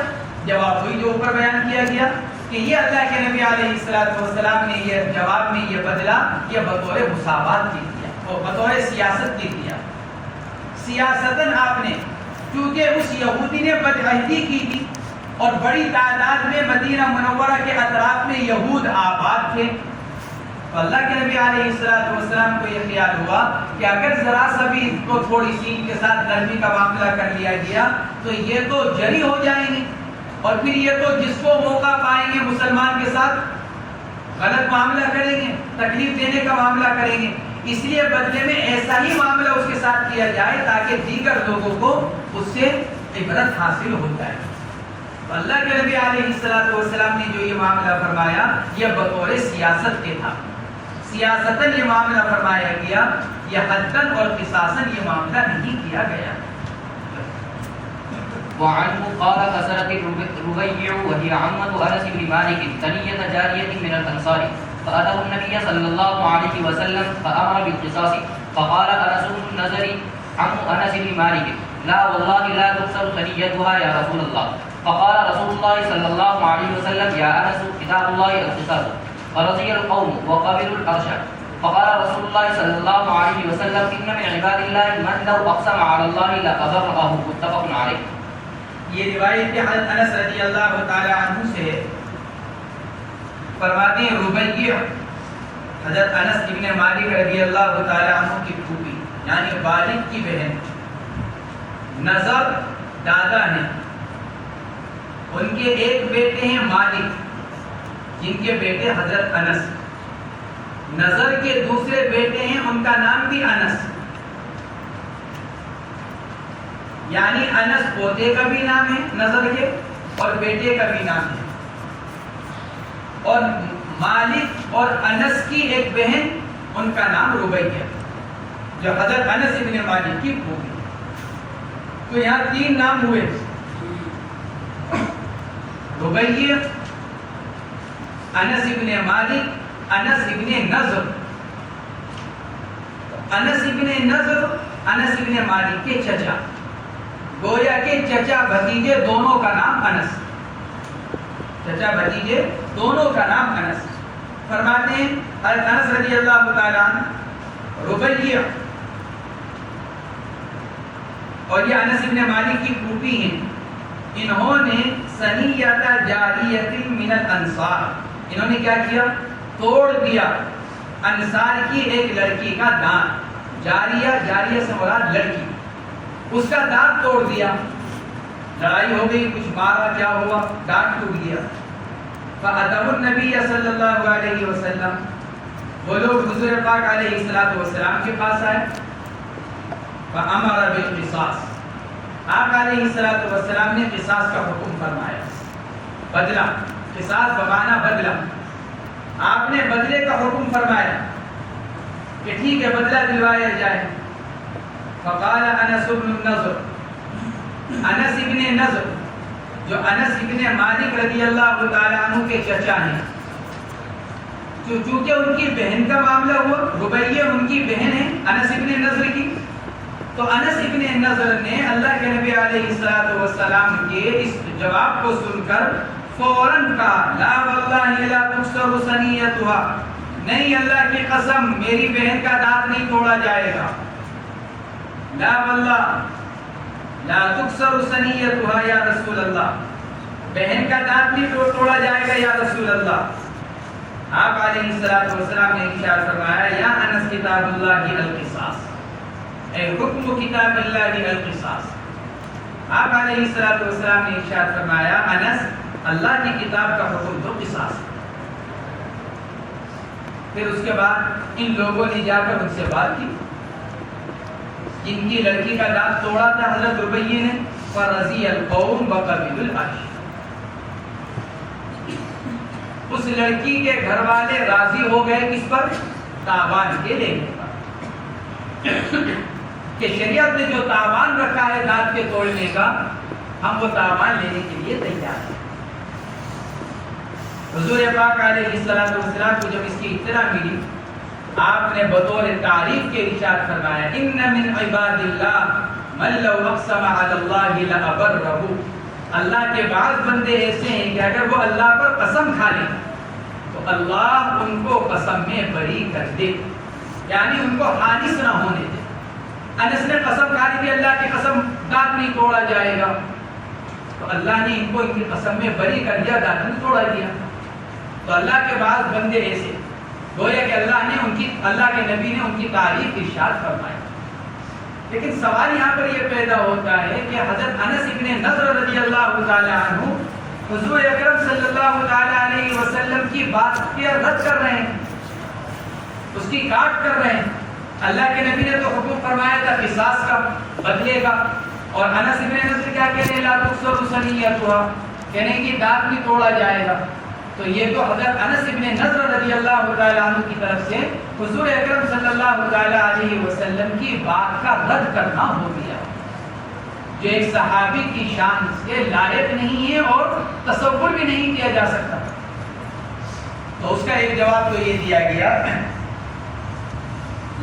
جواب وہی جو اوپر بیان کیا گیا کہ یہ اللہ کے نبی علیہ السلام نے یہ جواب میں یہ بدلا، یہ بطور مساوات کی کیا اور بطور سیاست کی کیا. سیاستاً آپ نے، کیونکہ اس یہودی نے بدعہدی کی تھی اور بڑی تعداد میں مدینہ منورہ کے اطراف میں یہود آباد تھے، تو اللہ کے نبی علیہ السلام کو یہ خیال ہوا کہ اگر ذرا سا بھی تو تھوڑی سی ان کے ساتھ نرمی کا معاملہ کر لیا گیا تو یہ تو جری ہو جائیں گے اور پھر یہ تو جس کو موقع پائیں گے مسلمان کے ساتھ غلط معاملہ کریں گے، تکلیف دینے کا معاملہ کریں گے. اس لیے بدلے میں ایسا ہی معاملہ اس کے ساتھ کیا جائے تاکہ دیگر لوگوں کو اس سے عبرت حاصل ہو جائے. تو اللہ کے نبی علیہ السلام نے جو یہ معاملہ فرمایا یہ بطور سیاست کے تھا. سیاستاً یہ معاملہ فرمایا گیا، یہ حداً اور قصاصاً یہ معاملہ نہیں کیا گیا. وعنه قال كسرت الربيع وهي عمة أنس بن مالك ثنية جارية من الأنصار فأتاه النبي صلى الله عليه وسلم فأمر بالقصاص فقال أنس بن النضر عم أنس بن مالك لا والله لا تكسر ثنيتها يا رسول الله. فقال رسول الله صلى الله عليه وسلم يا أنس كتاب الله القصاص فرضي القوم وقبلوا الأرشد. فقال رسول الله صلى الله عليه وسلم إن من عباد الله من لو أقسم على الله لأبرأه. متفق عليه. یہ روایت حضرت انس رضی اللہ تعالی عنہ سے فرماتے ہیں ربیع حضرت انس ابن مالک رضی اللہ تعالی عنہ کی پھوپھی یعنی والد کی بہن، نظر دادا ہیں، ان کے ایک بیٹے ہیں مالک جن کے بیٹے حضرت انس، نظر کے دوسرے بیٹے ہیں ان کا نام بھی انس، یعنی انس پوتے کا بھی نام ہے نظر کے اور بیٹے کا بھی نام ہے. اور مالک اور انس کی ایک بہن ان کا نام ربیع جو حضرت انس ابن مالک کی پھوپھی. تو یہاں تین نام ہوئے، ربیع، انس ابن مالک، انس ابن نضر. انس ابن نضر انس ابن مالک کے چچا، گویا کے چچا بھتیجے دونوں کا نام انس، چچا بھتیجے دونوں کا نام انس. فرماتے ہیں حضرت انس رضی اللہ تعالی عنہ ربیع اور یہ انس ابن مالک کی پھوپھی ہیں، انہوں نے ثنیۃ جاریۃ من الانصار، انہوں نے کیا کیا؟ توڑ دیا انصار کی ایک لڑکی کا دانت. جاریہ سے مراد لڑکی، اس کا دانت توڑ دیا. لڑائی ہو گئی، کچھ مارا، کیا ہوا؟ دانت ٹوٹ گیا. فأتوا النبي صلی اللہ علیہ وسلم، وہ لوگ حضور پاک علیہ السلام کے پاس آئے. فأمر بالقصاص، آپ علیہ السلام نے قصاص کا حکم فرمایا. بدلہ، قصاص بمعنی بدلہ، آپ نے بدلے کا حکم فرمایا کہ ٹھیک ہے بدلہ دلوایا جائے. فقال انس بن النضر، انس ابن نضر جو انس ابن مالک رضی اللہ تعالی عنہ کے چچا ہیں، چونکہ ان کی بہن کا معاملہ ہوا، ربیع ان کی بہن ہے انس ابن نضر کی، تو انس ابن نضر نے اللہ کے نبی علیہ السلام کے اس جواب کو سن کر فوراً کہا لا واللہ لا تکسر ثنیتها، نہیں اللہ کی قسم میری بہن کا دانت نہیں توڑا جائے گا. لا واللہ لا تکسر ثنیتها یا رسول اللہ، بہن کا دانت نہیں توڑا جائے گا یا رسول اللہ. آپ علیہ السلام نے ارشاد فرمایا یا انس کتاب اللہ القصاص، اے حکم کتاب اللہ القصاص. آپ علیہ الصلوۃ والسلام نے ارشاد فرمایا انس اللہ کی کتاب کا حکم تو قصاص. پھر اس کے بعد ان لوگوں نے جا کر ان سے بات کی جن کی لڑکی کا دانت توڑا تھا حضرت ربیہ نے. فرضی القوم وقبلوا العرش. اس لڑکی کے گھر والے راضی ہو گئے کس پر؟ تاوان کے لینے پر. کہ شریعت نے جو تاوان رکھا ہے دانت کے توڑنے کا ہم وہ تاوان لینے کے لیے تیار ہیں. حضور پاک علیہ الصلوۃ والسلام کو جب اس کی اطلاع ملی آپ نے بطور تعریف کے ارشاد فرمایا ان من عباد اللہ من لو اقسم علی اللہ لابرہ. اللہ کے بعض بندے ایسے ہیں کہ اگر وہ اللہ پر قسم کھا لیں تو اللہ ان کو قسم میں بری کر دے, یعنی ان کو خالص نہ ہونے دے. انس نے قسم کھا لی کہ اللہ کی قسم دانت نہیں توڑا جائے گا تو اللہ نے ان کو ان کی قسم میں بری کر دیا, دانت نہیں توڑا دیا. تو اللہ کے بعض بندے ایسے گویا کہ اللہ کے نبی نے ان کی تعریف ارشاد فرمائی. لیکن سوال یہاں پر یہ پیدا ہوتا ہے کہ حضرت انس ابن نضر رضی اللہ تعالی عنہ حضور اکرم صلی اللہ تعالی علیہ وسلم کی بات کے رد کر رہے ہیں, اس کی کاٹ کر رہے ہیں. اللہ کے نبی نے تو حکم فرمایا تھا قصاص کا, بدلے کا, اور انس ابن نضر کیا کہہ رہے ہیں لا تکسر ثنیتها, کہنے کی دانت نہیں توڑا جائے گا. تو یہ تو حضرت انس ابن نضر رضی اللہ تعالی عنہ کی طرف سے حضور اکرم صلی اللہ تعالی علیہ وسلم کی بات کا رد کرنا ہو گیا, جو ایک صحابی کی شان سے لائق نہیں ہے اور تصور بھی نہیں کیا جا سکتا. تو اس کا ایک جواب تو یہ دیا گیا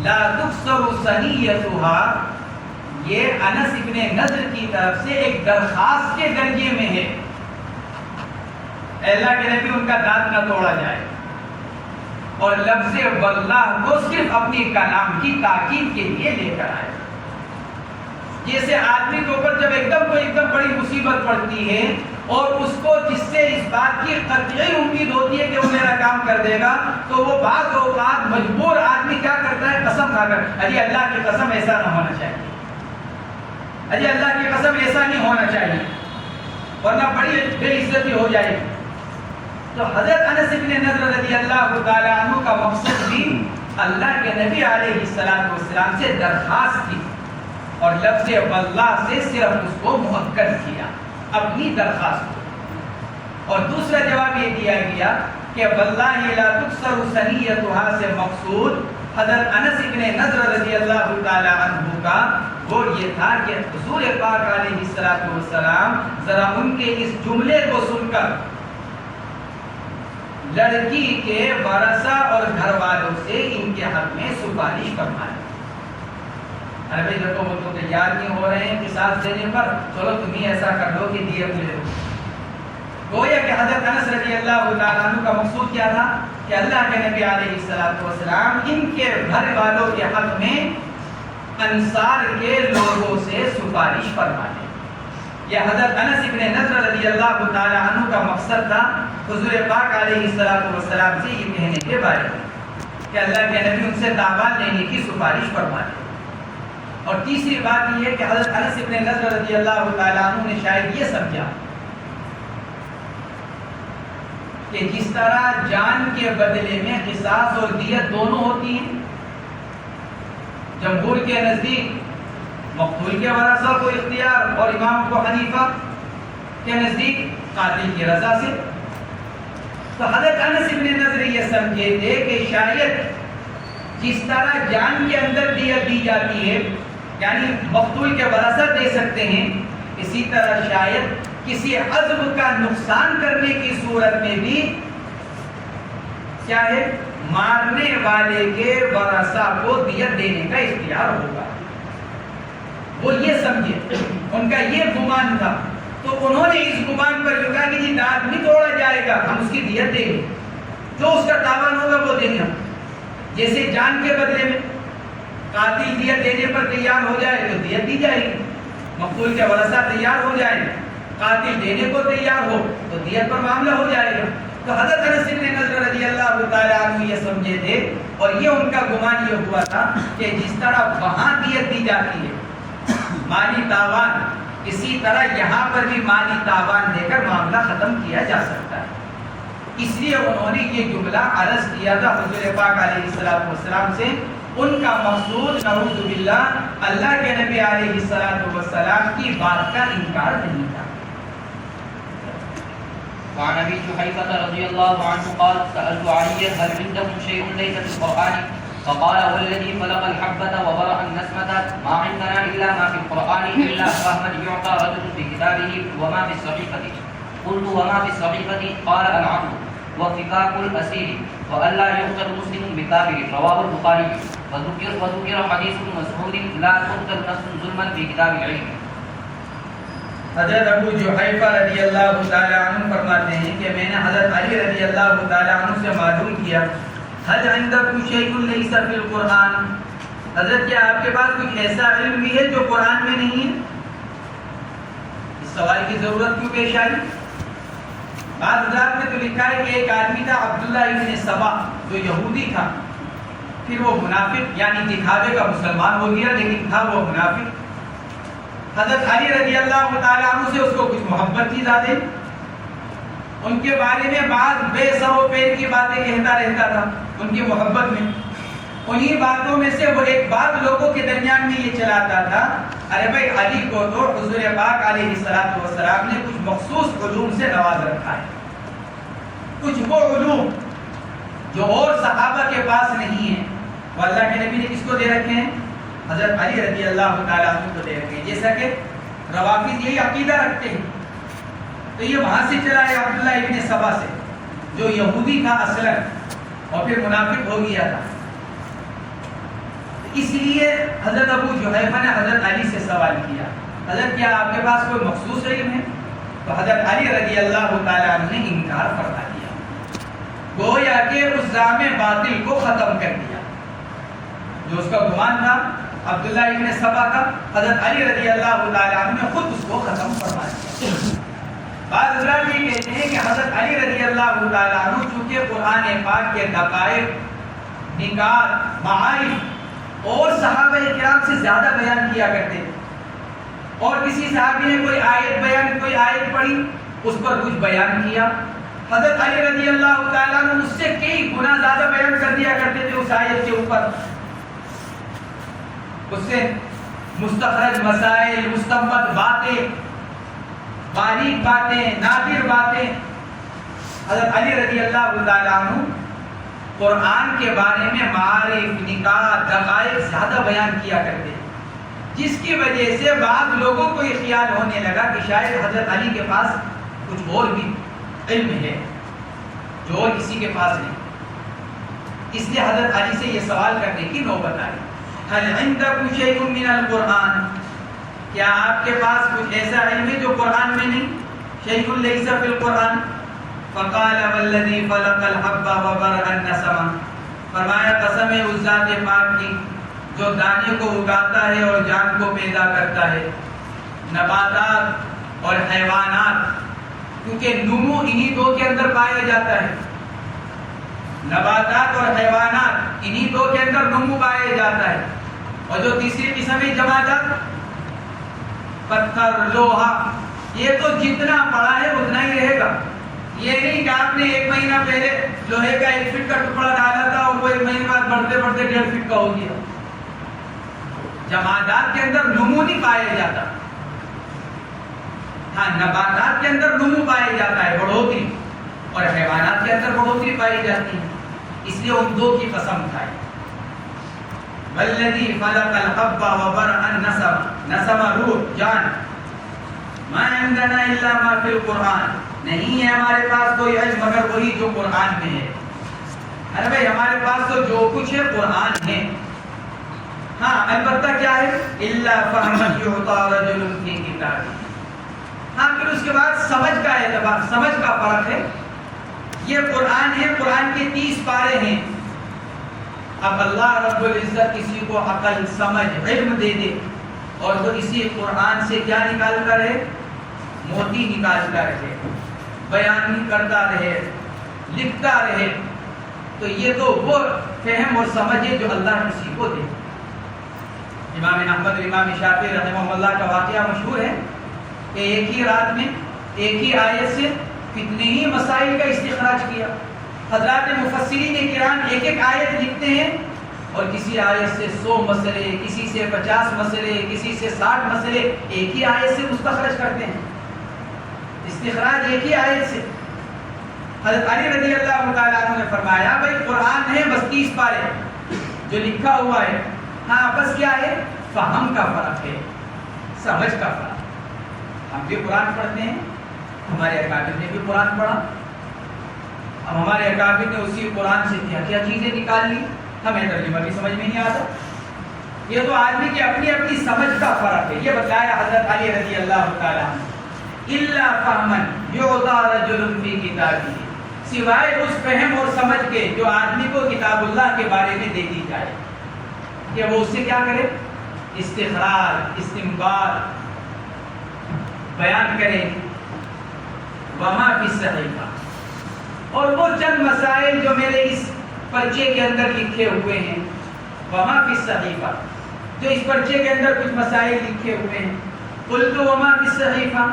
لا تکسر ثنیتها, یہ انس ابن نضر کی طرف سے ایک درخواست کے درجے میں ہے. اللہ کے نبی ان کا دانت نہ توڑا جائے, اور لفظ واللہ کو صرف اپنی کلام کی تاکید کے لیے لے کر آئے. جیسے آدمی کے اوپر جب ایک دم بڑی مصیبت پڑتی ہے اور اس کو جس سے اس بات کی قطعی امید ہوتی ہے کہ وہ میرا کام کر دے گا, تو وہ بعض اوقات مجبور آدمی کیا کرتا ہے قسم کھا کر ارے اللہ کی قسم ایسا نہ ہونا چاہیے, ارے اللہ کی قسم ایسا نہیں ہونا چاہیے ورنہ بڑی بے عزتی ہو جائے گی. تو حضرت انس ابن نضر رضی اللہ تعالی عنہ کا مقصد بھی اللہ کے نبی علیہ السلام سے درخواست کی اور لفظ واللہ سے صرف اس کو مؤکد کیا اپنی درخواست کو. اور دوسرا جواب یہ دیا گیا کہ واللہ لا تکسر ثنیتها سے مقصود حضرت انس ابن نضر رضی اللہ تعالی عنہ کا وہ یہ تھا کہ حضور پاک علیہ السلام ذرا ان کے اس جملے کو سن کر لڑکی کے ورثہ اور گھر والوں سے ان کے حق میں سفارش فرمائے. ارے بھائی دیکھو وہ تو تیار نہیں ہو رہے ہیں قصاص دینے پر, چلو تم ہی ایسا کر لو کہ دیت لے لو. گویا کہ حضرت انس رضی اللہ تعالیٰ عنہ کا مقصود کیا تھا کہ اللہ کے نبی علیہ السلام ان کے گھر والوں کے حق میں انصار کے لوگوں سے سفارش فرمائے. یہ حضرت انس ابن نضر رضی اللہ تعالی عنہ کا مقصد تھا حضور پاک علیہ السلام سے یہ کہنے کے بارے میں کہ اللہ کے نبی ان سے تاوان لینے کی سفارش فرمائے. اور تیسری بات یہ ہے کہ حضرت انس ابن نضر رضی اللہ تعالی عنہ نے شاید یہ سمجھا کہ جس طرح جان کے بدلے میں قصاص اور دیت دونوں ہوتی ہیں, جمہور کے نزدیک مقتول کے ورثہ کو اختیار اور امام ابو حنیفہ کے نزدیک قاتل کی رضا سے, تو حضرت انس ابن نضر یہ سمجھے تھے کہ شاید جس طرح جان کے اندر دیت دی جاتی ہے یعنی مقتول کے ورثہ دے سکتے ہیں, اسی طرح شاید کسی عضو کا نقصان کرنے کی صورت میں بھی کیا ہے مارنے والے کے ورثہ کو دیت دینے کا اختیار ہوگا. وہ یہ سمجھے, ان کا یہ گمان تھا, تو انہوں نے اس گمان پر یہ کہا کہ جی دانت نہیں توڑا جائے گا, ہم اس کی دیت دیں گے, جو اس کا تاوان ہوگا وہ دیں گے. جیسے جان کے بدلے میں قاتل دیت دینے پر تیار ہو جائے تو دیت دی جائے گی, مقتول کے ورثہ تیار ہو جائے قاتل دینے کو تیار ہو تو دیت پر معاملہ ہو جائے گا. تو حضرت انس بن نضر رضی اللہ تعالی عنہ یہ سمجھے تھے اور یہ ان کا گمان یہ ہوا تھا کہ جس طرح وہاں دیت دی جاتی ہے مالی تاوان، اسی طرح یہاں پر بھی مالی تاوان دے کر معاملہ ختم کیا جا سکتا ہے۔ اس لیے انہوں نے یہ جملہ عرض کیا تھا حضور پاک علیہ السلام سے۔ ان کا مقصود نعوذ باللہ اللہ کے نبی علیہ السلام کی بات کا انکار نہیں تھا۔ وعن ابي جحيفة رضي الله عنه قال سألت عليا هل عندكم شيء ليس في القرآن فقال والذي خلق الحبة وبرأ النسمة ما عندنا إلا ما في القرآن إلا فهما يعطى رجل في كتابه وما في الصحيفة قلت وما في الصحيفة قال العدل وفكاك الأسير وألا يقتل مسلم بكافر رواه البخاري وذكر حديث مسعود لا تقتل نفس ظلما في كتاب العلم۔ حضرت ابو جحیفہ رضی اللہ تعالی عنہ فرماتے ہیں کہ میں نے حضرت علی رضی اللہ تعالی عنہ سے معلوم کیا حل عندکم شیء لیس فی القرآن، حضرت کیا آپ کے پاس کچھ ایسا علم بھی ہے جو قرآن میں نہیں ہے؟ اس سوال کی ضرورت کیوں پیش آئی؟ بعض حضرات میں تو لکھا ہے کہ ایک آدمی تھا عبداللہ ابن سبا جو یہودی تھا، پھر وہ منافق یعنی دکھاوے کا مسلمان ہو گیا لیکن تھا وہ منافق۔ حضرت علی رضی اللہ تعالیٰ عنہ سے اس کو کچھ محبت تھی زیادہ، ان کے بارے میں بعض بے سر و پیر کی باتیں کہتا رہتا تھا ان کی محبت میں۔ انہی باتوں میں سے وہ ایک بات لوگوں کے درمیان میں یہ چلاتا تھا، ارے بھائی علی کو تو حضور پاک علیہ السلام نے کچھ مخصوص علوم سے نواز رکھا ہے، کچھ وہ علوم جو اور صحابہ کے پاس نہیں ہیں وہ اللہ کے نبی نے کس کو دے رکھے ہیں؟ حضرت علی رضی اللہ تعالیٰ عنہ کو دے رکھے ہیں۔ جیسا کہ روافض یہی عقیدہ رکھتے ہیں، تو یہ وہاں سے چلا ہے عبداللہ ابن سبا سے جو یہودی تھا اصلا اور پھر منافق ہو گیا تھا۔ اس لیے حضرت ابو جحیفہ نے حضرت علی سے سوال کیا حضرت کیا آپ کے پاس کوئی مخصوص علم ہے؟ تو حضرت علی رضی اللہ تعالیٰ عنہ نے انکار فرما دیا، گویا کہ اس زعم باطل کو ختم کر دیا جو اس کا گمان تھا عبداللہ ابن سبا کا۔ حضرت علی رضی اللہ تعالیٰ عنہ نے خود اس کو ختم فرما دیا۔ بعض حضرات یہ کہتے ہیں کہ حضرت علی رضی اللہ تعالیٰ عنہ چونکہ قرآن پاک کے دقائق، نکات، معارف اور صحابہ کرام سے زیادہ بیان کیا کرتے تھے، اور کسی صحابی نے کوئی آیت پڑھی اس پر کچھ بیان کیا، حضرت علی رضی اللہ تعالیٰ عنہ اس سے کئی گنا زیادہ بیان کر دیا کرتے تھے اس آیت کے اوپر، اس سے مستخرج مسائل، مستنبط باتیں، باریک باتیں، نادر باتیں۔ حضرت علی رضی اللہ تعالیٰ عنہ قرآن کے بارے میں معارف، نکات، دقائق زیادہ بیان کیا کرتے، جس کی وجہ سے بعض لوگوں کو یہ خیال ہونے لگا کہ شاید حضرت علی کے پاس کچھ اور بھی علم ہے جو اور کسی کے پاس نہیں۔ اس لیے حضرت علی سے یہ سوال کرنے کی نوبت آئی، هل عندکم شیء من القرآن، کیا آپ کے پاس کچھ ایسا علم ہے جو قرآن میں نہیں؟ شیء لیس فی القرآن، فقال والذی خلق الحب وبرأ النسمہ، فرمایا قسم ہے اس ذات پاک کی جو دانے کو اگاتا ہے اور جان کو پیدا کرتا ہے، نباتات اور حیوانات، کیونکہ نمو انہی دو کے اندر پایا جاتا ہے، نباتات اور حیوانات انہی دو کے اندر نمو پایا جاتا ہے، اور جو تیسری قسم ہے جماعت پتھر، لوہا، یہ تو جتنا پڑا ہے اتنا ہی رہے گا۔ یہ نہیں کہ آپ نے ایک مہینہ پہلے لوہے کا 1 فٹ کا ٹکڑا ڈالا تھا اور وہ 1 مہینے بعد بڑھتے بڑھتے 1.5 فٹ کا ہو گیا۔ جمادات کے اندر نمو نہیں پایا جاتا، ہاں نباتات کے اندر نمو پایا جاتا ہے، بڑھوتری، اور حیوانات کے اندر بڑھوتری پائی جاتی ہے۔ اس لیے ان دو کی قسم کھائی، والذی خلق الحب وبرأ النسمہ، نسمہ روح، جان، ما عندنا الا ما فی القرآن، نہیں ہے ہمارے پاس کوئی علم مگر وہی جو قرآن میں ہے۔ ارے بھائی ہمارے پاس تو جو کچھ ہے قرآن ہے، ہاں البتہ کیا ہے الا فہم یعطی رجل فی کتابہ، ہاں پھر اس کے بعد سمجھ کا اعتبار، سمجھ کا فرق ہے۔ یہ قرآن ہے، قرآن کے 30 پارے ہیں، اب اللہ رب العزت کسی کو عقل، سمجھ، علم دے دے اور وہ اسی قرآن سے کیا نکال کر رہے؟ موتی نکالتا رہے، بیان کرتا رہے، لکھتا رہے، تو یہ تو وہ فہم اور سمجھ ہے جو اللہ کسی کو دے. امام احمد امام شافعی رحمہ اللہ کا واقعہ مشہور ہے کہ ایک ہی رات میں ایک ہی آیت سے کتنے ہی مسائل کا استخراج کیا. حضرات مفسرین کرام ایک ایک آیت لکھتے ہیں اور کسی آیت سے 100 مسئلے، کسی سے 50 مسئلے، کسی سے 60 مسئلے ایک ہی آیت سے مستخرج کرتے ہیں. استخراج ایک ہی آیت سے. حضرت علی رضی اللہ تعالیٰ عنہ نے فرمایا بھائی قرآن ہے بس 30 پارے جو لکھا ہوا ہے، ہاں بس کیا ہے، فہم کا فرق ہے، سمجھ کا فرق. ہم بھی قرآن پڑھتے ہیں، ہمارے اکابر نے بھی قرآن پڑھا، اب ہمارے اکابر نے اسی قرآن سے کیا کیا چیزیں نکال لی، ہمیں ترجمہ بھی سمجھ میں نہیں آتا. یہ تو آدمی کی اپنی اپنی سمجھ کا فرق ہے. یہ بتایا حضرت علی رضی اللہ تعالیٰ عنہ الا فہمن یعطی رجل فی کتابہ، سوائے اس فہم اور سمجھ کے جو آدمی کو کتاب اللہ کے بارے میں دے دی جائے کہ وہ اس سے کیا کرے، استخراج استنباط بیان کرے. وما فی الصحیفہ، اور وہ چند مسائل جو میرے اس پرچے کے اندر لکھے ہوئے ہیں، وما فی الصحیفہ، جو اس پرچے کے اندر کچھ مسائل لکھے ہوئے ہیں. قلت وما فی الصحیفہ،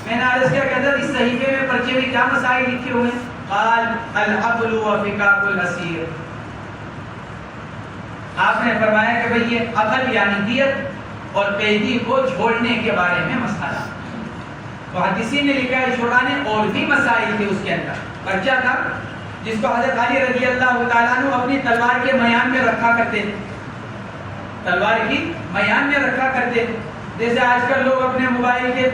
میں نے عرض کیا کہ اس صحیفے میں پرچے میں کیا مسائل لکھے ہوئے ہیں؟ قال العقل وفکاک الاسیر، آپ نے فرمایا کہ بھئی یہ عقل یعنی دیت اور قیدی کو چھوڑنے کے بارے میں مسئلہ. محدثین نے لکھا ہے چھوڑا نے اور بھی مسائل تھے اس کے اندر. پرچہ تھا جس کو حضرت علی رضی اللہ تعالیٰ عنہ اپنی تلوار کے میان میں رکھا کرتے تھے، تلوار کی میان میں رکھا کرتے تھے. جیسے آج کل لوگ اپنے موبائل کے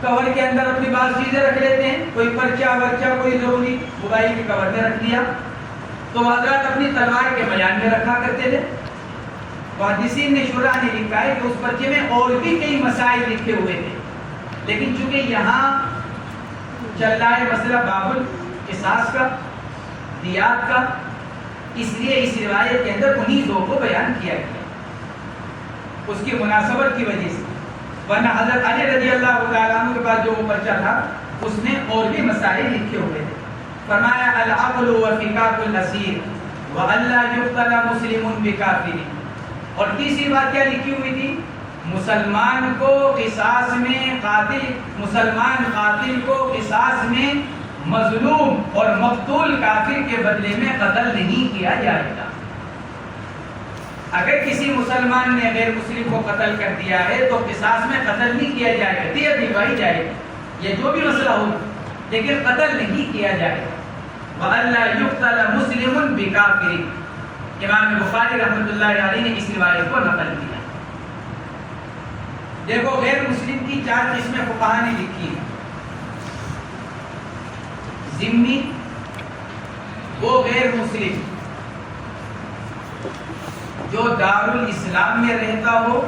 کور کے اندر اپنی بعض چیزیں رکھ لیتے ہیں، کوئی پرچہ ورچہ کوئی ضروری موبائل کے کور میں رکھ دیا، تو حضرات اپنی تلوار کے میان میں رکھا کرتے تھے. محدثین نے شرح نے لکھا ہے کہ اس پرچے میں اور بھی کئی مسائل لکھے ہوئے تھے، لیکن چونکہ یہاں چل رہا ہے مسئلہ باب القصاص کا، دیات کا، اس لیے اس روایت کے اندر انہی دو کو بیان کیا گیا اس کی مناسبت کی وجہ سے. ورنہ حضرت علی رضی اللہ تعالیٰ عنہ کے پاس جو وہ پرچہ تھا اس میں اور بھی مسائل لکھے ہوئے تھے. فرمایا العقل وفکاک الاسیر والا یقتل مسلم بکافر، اور تیسری بات کیا لکھی ہوئی تھی؟ مسلمان کو قصاص میں قاتل، مسلمان قاتل کو قصاص میں مظلوم اور مقتول کافر کے بدلے میں قتل نہیں کیا جائے گا. اگر کسی مسلمان نے غیر مسلم کو قتل کر دیا ہے تو قصاص میں قتل نہیں کیا جائے گا، دیت دلوائی جائے گی، یہ جو بھی مسئلہ ہو، لیکن قتل نہیں کیا جائے گا. وَأَلَّا يُقْتَلَ مُسْلِمٌ بِكَافِرٍ، امام بخاری رحمۃ اللہ علیہ نے اس روایت کو نقل کیا. دیکھو غیر مسلم کی 4 قسمیں فقہا نے لکھی ہیں. ذمی، وہ غیر مسلم جو دارالاسلام میں رہتا ہو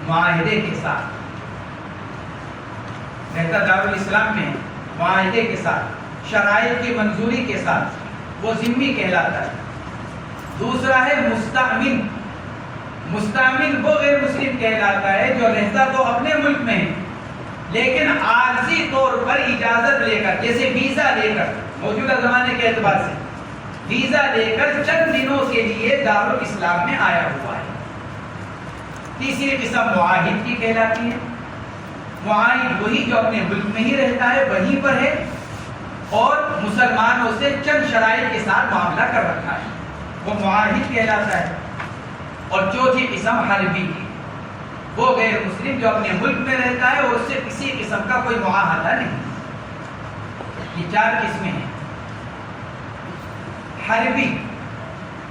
معاہدے کے ساتھ، رہتا دارالاسلام میں معاہدے کے ساتھ، شرائط کی منظوری کے ساتھ، وہ ذمی کہلاتا ہے. دوسرا ہے مستأمن، مستأمن وہ غیر مسلم کہلاتا ہے جو رہتا تو اپنے ملک میں ہے لیکن عارضی طور پر اجازت لے کر، جیسے ویزا لے کر، موجودہ زمانے کے اعتبار سے ویزا لے کر چند دنوں کے لیے دارالاسلام میں آیا ہوا ہے. تیسری قسم معاہد کی کہلاتی ہے. معاہد وہی جو اپنے ملک میں ہی رہتا ہے، وہیں پر ہے اور مسلمانوں سے چند شرائط کے ساتھ معاملہ کر رکھا ہے، وہ معاہد کہلاتا ہے. اور چوتھی قسم حربی کی، وہ غیر مسلم جو اپنے ملک میں رہتا ہے اور اس سے کسی قسم کا کوئی معاہدہ نہیں. یہ 4 قسمیں ہیں. حربی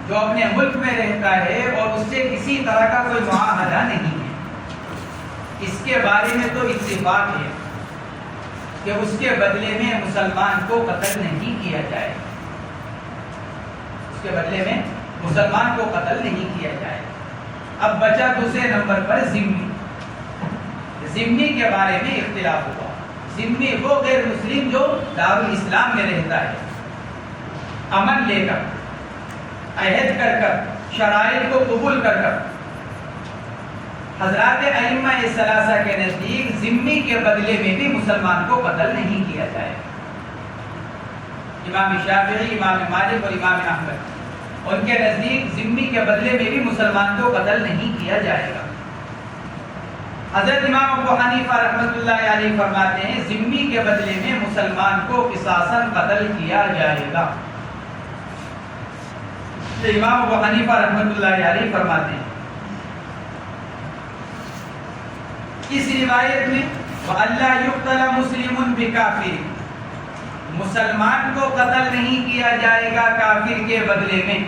جو اپنے ملک میں رہتا ہے اور اس سے کسی طرح کا کوئی معاہدہ نہیں ہے، اس کے بارے میں تو اتفاق ہے کہ اس کے بدلے میں مسلمان کو قتل نہیں کیا جائے، اس کے بدلے میں مسلمان کو قتل نہیں کیا جائے. اب بچا دوسرے نمبر پر ذمی. ذمی کے بارے میں اختلاف ہوا. ذمی وہ غیر مسلم جو دارالاسلام میں رہتا ہے، امن لے کر، عہد کر کر، شرائط کو قبول کر کر. حضرات ائمہ ثلاثہ کے نزدیک ذمی کے بدلے میں بھی مسلمان کو قتل نہیں کیا جائے. امام شافعی، امام مالک اور امام احمد، ان کے نزدیک ذمی کے بدلے میں بھی مسلمان کو قتل نہیں کیا جائے گا۔ حضرت امام ابو حنیفہ رحمۃ اللہ علیہ فرماتے ہیں ذمی کے بدلے میں مسلمان کو قصاصاً قتل کیا جائے گا۔ امام ابو حنیفہ رحمۃ اللہ علیہ فرماتے ہیں اس روایت میں وَأَلَّا يُقْتَلَ مُسْلِمٌ بِكَافِرٍ، مسلمان کو قتل نہیں کیا جائے گا کافر کے بدلے میں۔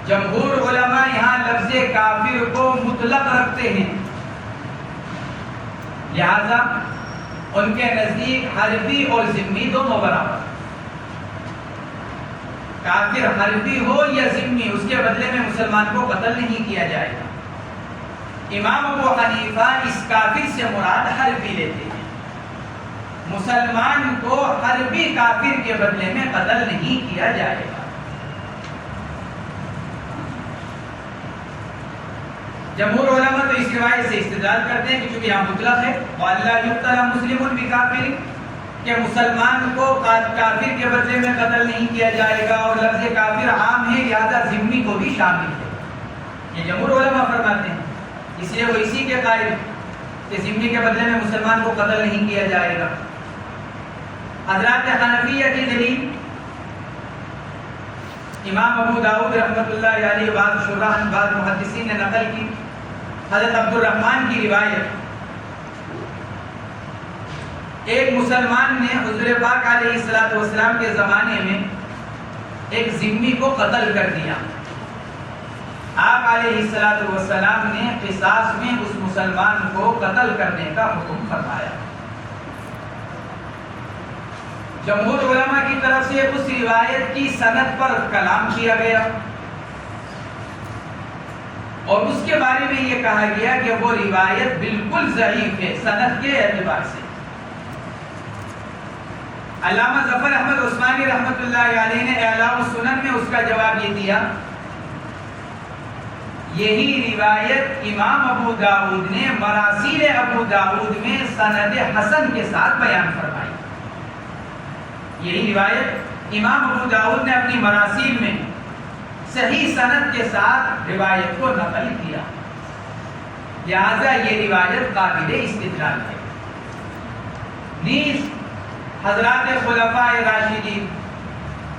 جمہور علماء یہاں لفظ کافر کو مطلق رکھتے ہیں، لہذا ان کے نزدیک حربی اور ذمی دونوں برابر، کافر حربی ہو یا ذمی، اس کے بدلے میں مسلمان کو قتل نہیں کیا جائے گا۔ امام ابو حنیفہ اس کافر سے مراد حربی لیتے ہیں، مسلمان کو حربی کافر کے بدلے میں قتل نہیں کیا جائے گا۔ جمہور علماء تو اس روایت سے استدلال کرتے ہیں کہ چونکہ یہاں مطلق ہے وَأَلَّا يُقْتَلَ مُسْلِمٌ بِكَافِرٍ، کہ مسلمان کو کافر کے بدلے میں قتل نہیں کیا جائے گا، اور لفظ کافر عام ہے لہذا ذمی کو بھی شامل ہے، یہ جمہور علماء فرماتے ہیں، اس لیے وہ اسی کے قائل کہ ذمی کے بدلے میں مسلمان کو قتل نہیں کیا جائے گا۔ حضرات حنفیہ کی دلیل امام ابو داؤد رحمۃ اللہ علیہ بعض شرح بعض محدثین نے نقل کی، حضرت عبد الرحمن کی روایت، ایک مسلمان نے حضور پاک علیہ السلام کے زمانے میں ایک ذمی کو قتل کر دیا، آپ علیہ السلام نے قصاص میں اس مسلمان کو قتل کرنے کا حکم فرمایا۔ جمہور علماء کی طرف سے اس روایت کی سند پر کلام کیا گیا، اور اس کے بارے میں یہ کہا گیا کہ وہ روایت بالکل ضعیف ہے سند کے اعتبار سے۔ علامہ ظفر احمد عثمانی رحمۃ اللہ علیہ نے اعلاء السنن میں اس کا جواب یہ دیا، یہی روایت امام ابو داؤد نے مراسیل ابو داؤد میں سند حسن کے ساتھ بیان فرمائی۔ یہی روایت امام ابو داؤد نے اپنی مراسیل میں صحیح سند کے ساتھ روایت کو نقل کیا، لہذا یہ روایت قابل استدلال ہے۔ نیز حضرات خلفاء راشدین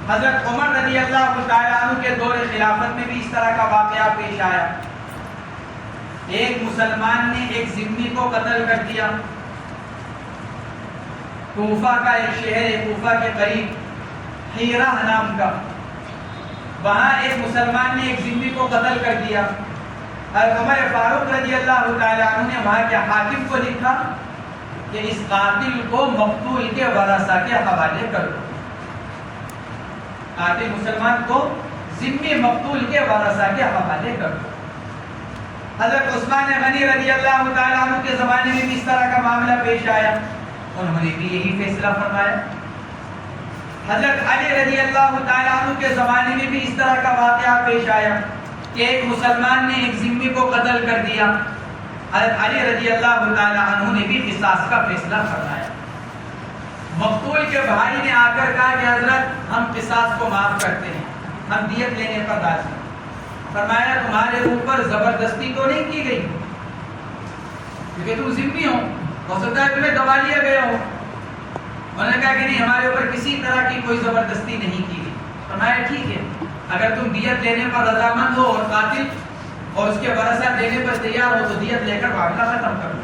حضرت عمر رضی اللہ تعالیٰ عنہ کے دور خلافت میں بھی اس طرح کا واقعہ پیش آیا، ایک مسلمان نے ایک ذمی کو قتل کر دیا۔ کوفہ کا ایک شہر ہے، کوفہ کے قریب حیرہ نام کا، وہاں ایک مسلمان نے ایک ذمی کو قتل کر دیا۔ حضرت عمر فاروق رضی اللہ تعالیٰ عنہ نے وہاں کے حاکم کو لکھا کہ اس قاتل کو مقتول کے ورثہ کے حوالے کر دو، قاتل مسلمان کو ذمی مقتول کے ورثہ کے حوالے کر دو۔ حضرت عثمان غنی رضی اللہ تعالیٰ عنہ کے زمانے میں بھی اس طرح کا معاملہ پیش آیا، انہوں نے بھی یہی فیصلہ فرمایا۔ حضرت علی رضی اللہ تعالیٰ عنہ کے زمانے میں بھی اس طرح کا واقعہ پیش آیا کہ ایک مسلمان نے ایک ذمی کو قتل کر دیا، حضرت علی رضی اللہ تعالیٰ عنہ نے بھی قصاص کا فیصلہ فرمایا۔ مقتول کے بھائی نے آ کر کہا کہ حضرت ہم قصاص کو معاف کرتے ہیں، ہم دیت لینے پر راضی ہیں۔ فرمایا تمہارے اوپر زبردستی تو نہیں کی گئی کیونکہ تم ذمی ہو سکتا ہے تمہیں دبا لیا گیا ہو۔ انہوں نے کہا کہ نہیں، ہمارے اوپر کسی طرح کی کوئی زبردستی نہیں کی گئی۔ فرمایا ٹھیک ہے، اگر تم دیت لینے پر رضامند ہو اور قاتل اور اس کے ورثہ دینے پر تیار ہو تو دیت لے کر معاملہ ختم کر دو۔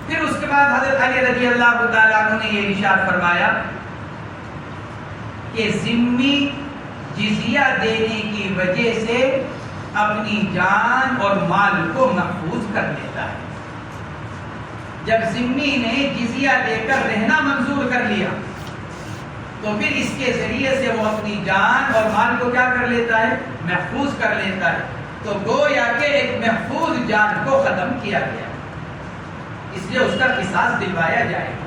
پھر اس کے بعد حضرت علی رضی اللہ تعالیٰ عنہ نے یہ ارشاد فرمایا کہ ذمی جزیہ دینے کی وجہ سے اپنی جان اور مال کو محفوظ کر لیتا ہے۔ جب ذمی نے جزیہ دے کر رہنا منظور کر لیا تو پھر اس کے ذریعے سے وہ اپنی جان اور مال کو کیا کر لیتا ہے؟ محفوظ کر لیتا ہے۔ تو گویا کہ ایک محفوظ جان کو ختم کیا گیا، اس لیے اس کا قصاص دلوایا جائے گا۔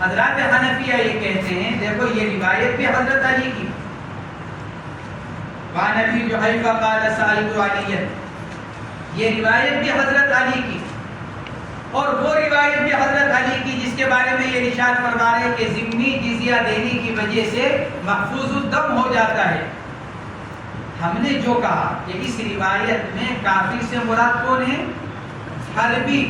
حضرات حنفیہ یہ کہتے ہیں دیکھو یہ روایت بھی حضرت علی کی، وعن ابی جحیفہ قال سألت علیہ، یہ روایت بھی حضرت علی کی، اور وہ روایت بھی حضرت علی کی جس کے بارے میں یہ ارشاد فرما رہے ہیں کہ ذمہ جزیہ دینے کی وجہ سے محفوظ الدم ہو جاتا ہے. ہم نے جو کہا کہ اس روایت میں کافر سے مراد کون ہے؟ حربی.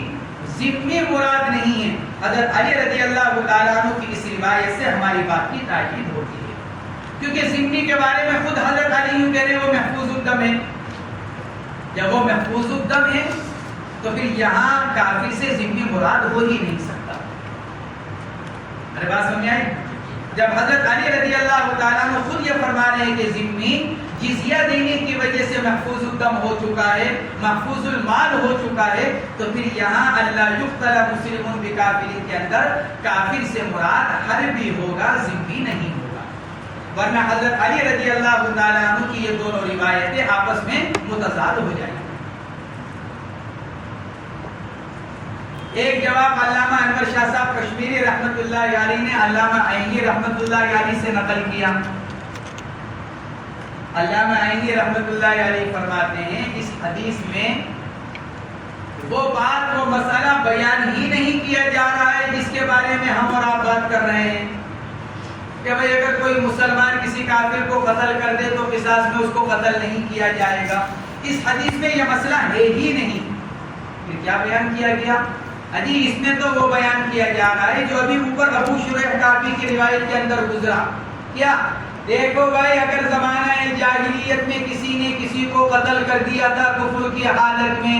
ذمہ مراد نہیں ہے. حضرت علی رضی اللہ تعالیٰ عنہ کی اس روایت سے ہماری بات کی تائید ہوتی ہے، کیونکہ ذمہ کے بارے میں خود حضرت علی یوں کہہ رہے ہیں وہ محفوظ الدم ہے. جب وہ محفوظ الدم ہے تو پھر یہاں کافر سے ذمہ مراد ہو ہی نہیں سکتا. میری بات سمجھ آئی؟ جب حضرت علی رضی اللہ تعالیٰ عنہ خود یہ فرما رہے ہیں کہ ذمہ جزیہ دینے کی وجہ سے محفوظ الدم ہو چکا ہے، محفوظ المال ہو چکا ہے، تو پھر یہاں اللہ یقتل مسلم بکافر کے اندر کافر سے مراد حربی ہوگا، ذمہ نہیں ہوگا. ورنہ حضرت علی رضی اللہ تعالیٰ عنہ کی یہ دونوں روایتیں آپس میں متضاد ہو جائیں. ایک جواب علامہ انور شاہ صاحب کشمیری رحمت اللہ علیہ نے علامہ عینی رحمت اللہ علیہ سے نقل کیا. علامہ عینی رحمت اللہ علیہ فرماتے ہیں اس حدیث میں وہ بات وہ مسئلہ بیان ہی نہیں کیا جا رہا ہے جس کے بارے میں ہم اور آپ بات کر رہے ہیں کہ بھئی اگر کوئی مسلمان کسی کافر کو قتل کر دے تو قصاص میں اس کو قتل نہیں کیا جائے گا. اس حدیث میں یہ مسئلہ ہے ہی نہیں. پھر کیا بیان کیا گیا؟ جی اس میں تو وہ بیان کیا جا رہا ہے جو ابھی اوپر ابو شریح کعبی کی روایت کے اندر گزرا. کیا؟ دیکھو بھائی اگر زمانہ جاہلیت میں کسی نے کسی کو قتل کر دیا تھا کفر کی حالت میں،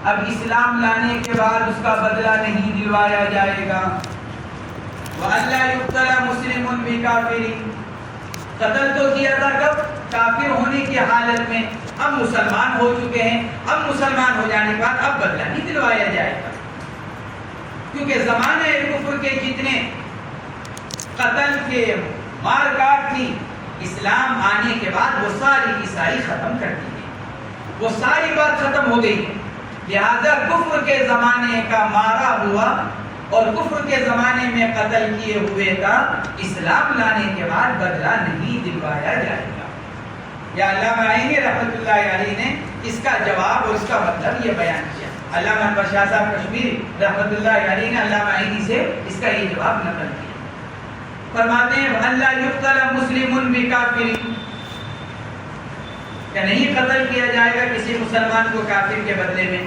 اب اسلام لانے کے بعد اس کا بدلہ نہیں دلوایا جائے گا. وَأَلَّا يُقْتَلَ مُسْلِمٌ بِكَافِرٍ. قتل تو کیا تھا کب؟ کافر ہونے کی حالت میں. اب مسلمان ہو چکے ہیں، اب مسلمان ہو جانے کے بعد اب بدلہ نہیں دلوایا جائے گا، کیونکہ زمانہ کفر کے جتنے قتل کے مار کاٹ تھی اسلام آنے کے بعد وہ ساری کی ساری ختم کر دی گئی، وہ ساری بات ختم ہو گئی. لہذا کفر کے زمانے کا مارا ہوا اور کفر کے زمانے میں قتل کیے ہوئے کا اسلام لانے کے بعد بدلہ نہیں دلوایا جائے گا. یا علامہ عینی رحمت اللہ علیہ نے اس کا جواب اور اس کا مطلب یہ بیان کیا. علامہ انور شاہ صاحب کشمیری رحمت اللہ علیہ نے علامہ عینی سے اس کا یہ جواب نقل کیا. فرماتے ہیں اللہ یقتل مسلم بکافر، کہ نہیں قتل کیا جائے گا کسی مسلمان کو کافر کے بدلے میں.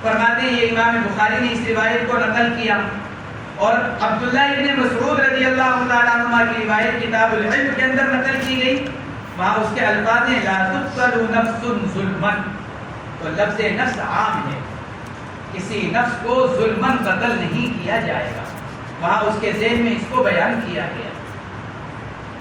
فرماتے ہیں یہ امام بخاری نے اس روایت کو نقل کیا اور عبداللہ ابن مسعود رضی اللہ تعالیٰ عنہ کی روایت کتاب العلم کے اندر نقل کی گئی. وہاں اس کے الفاظ ہیں لا تقتل نفس ظلما، تو لفظ نفس عام ہے، کسی نفس کو ظلمن قتل نہیں کیا جائے گا. وہاں اس کے ذہن میں اس کو بیان کیا گیا.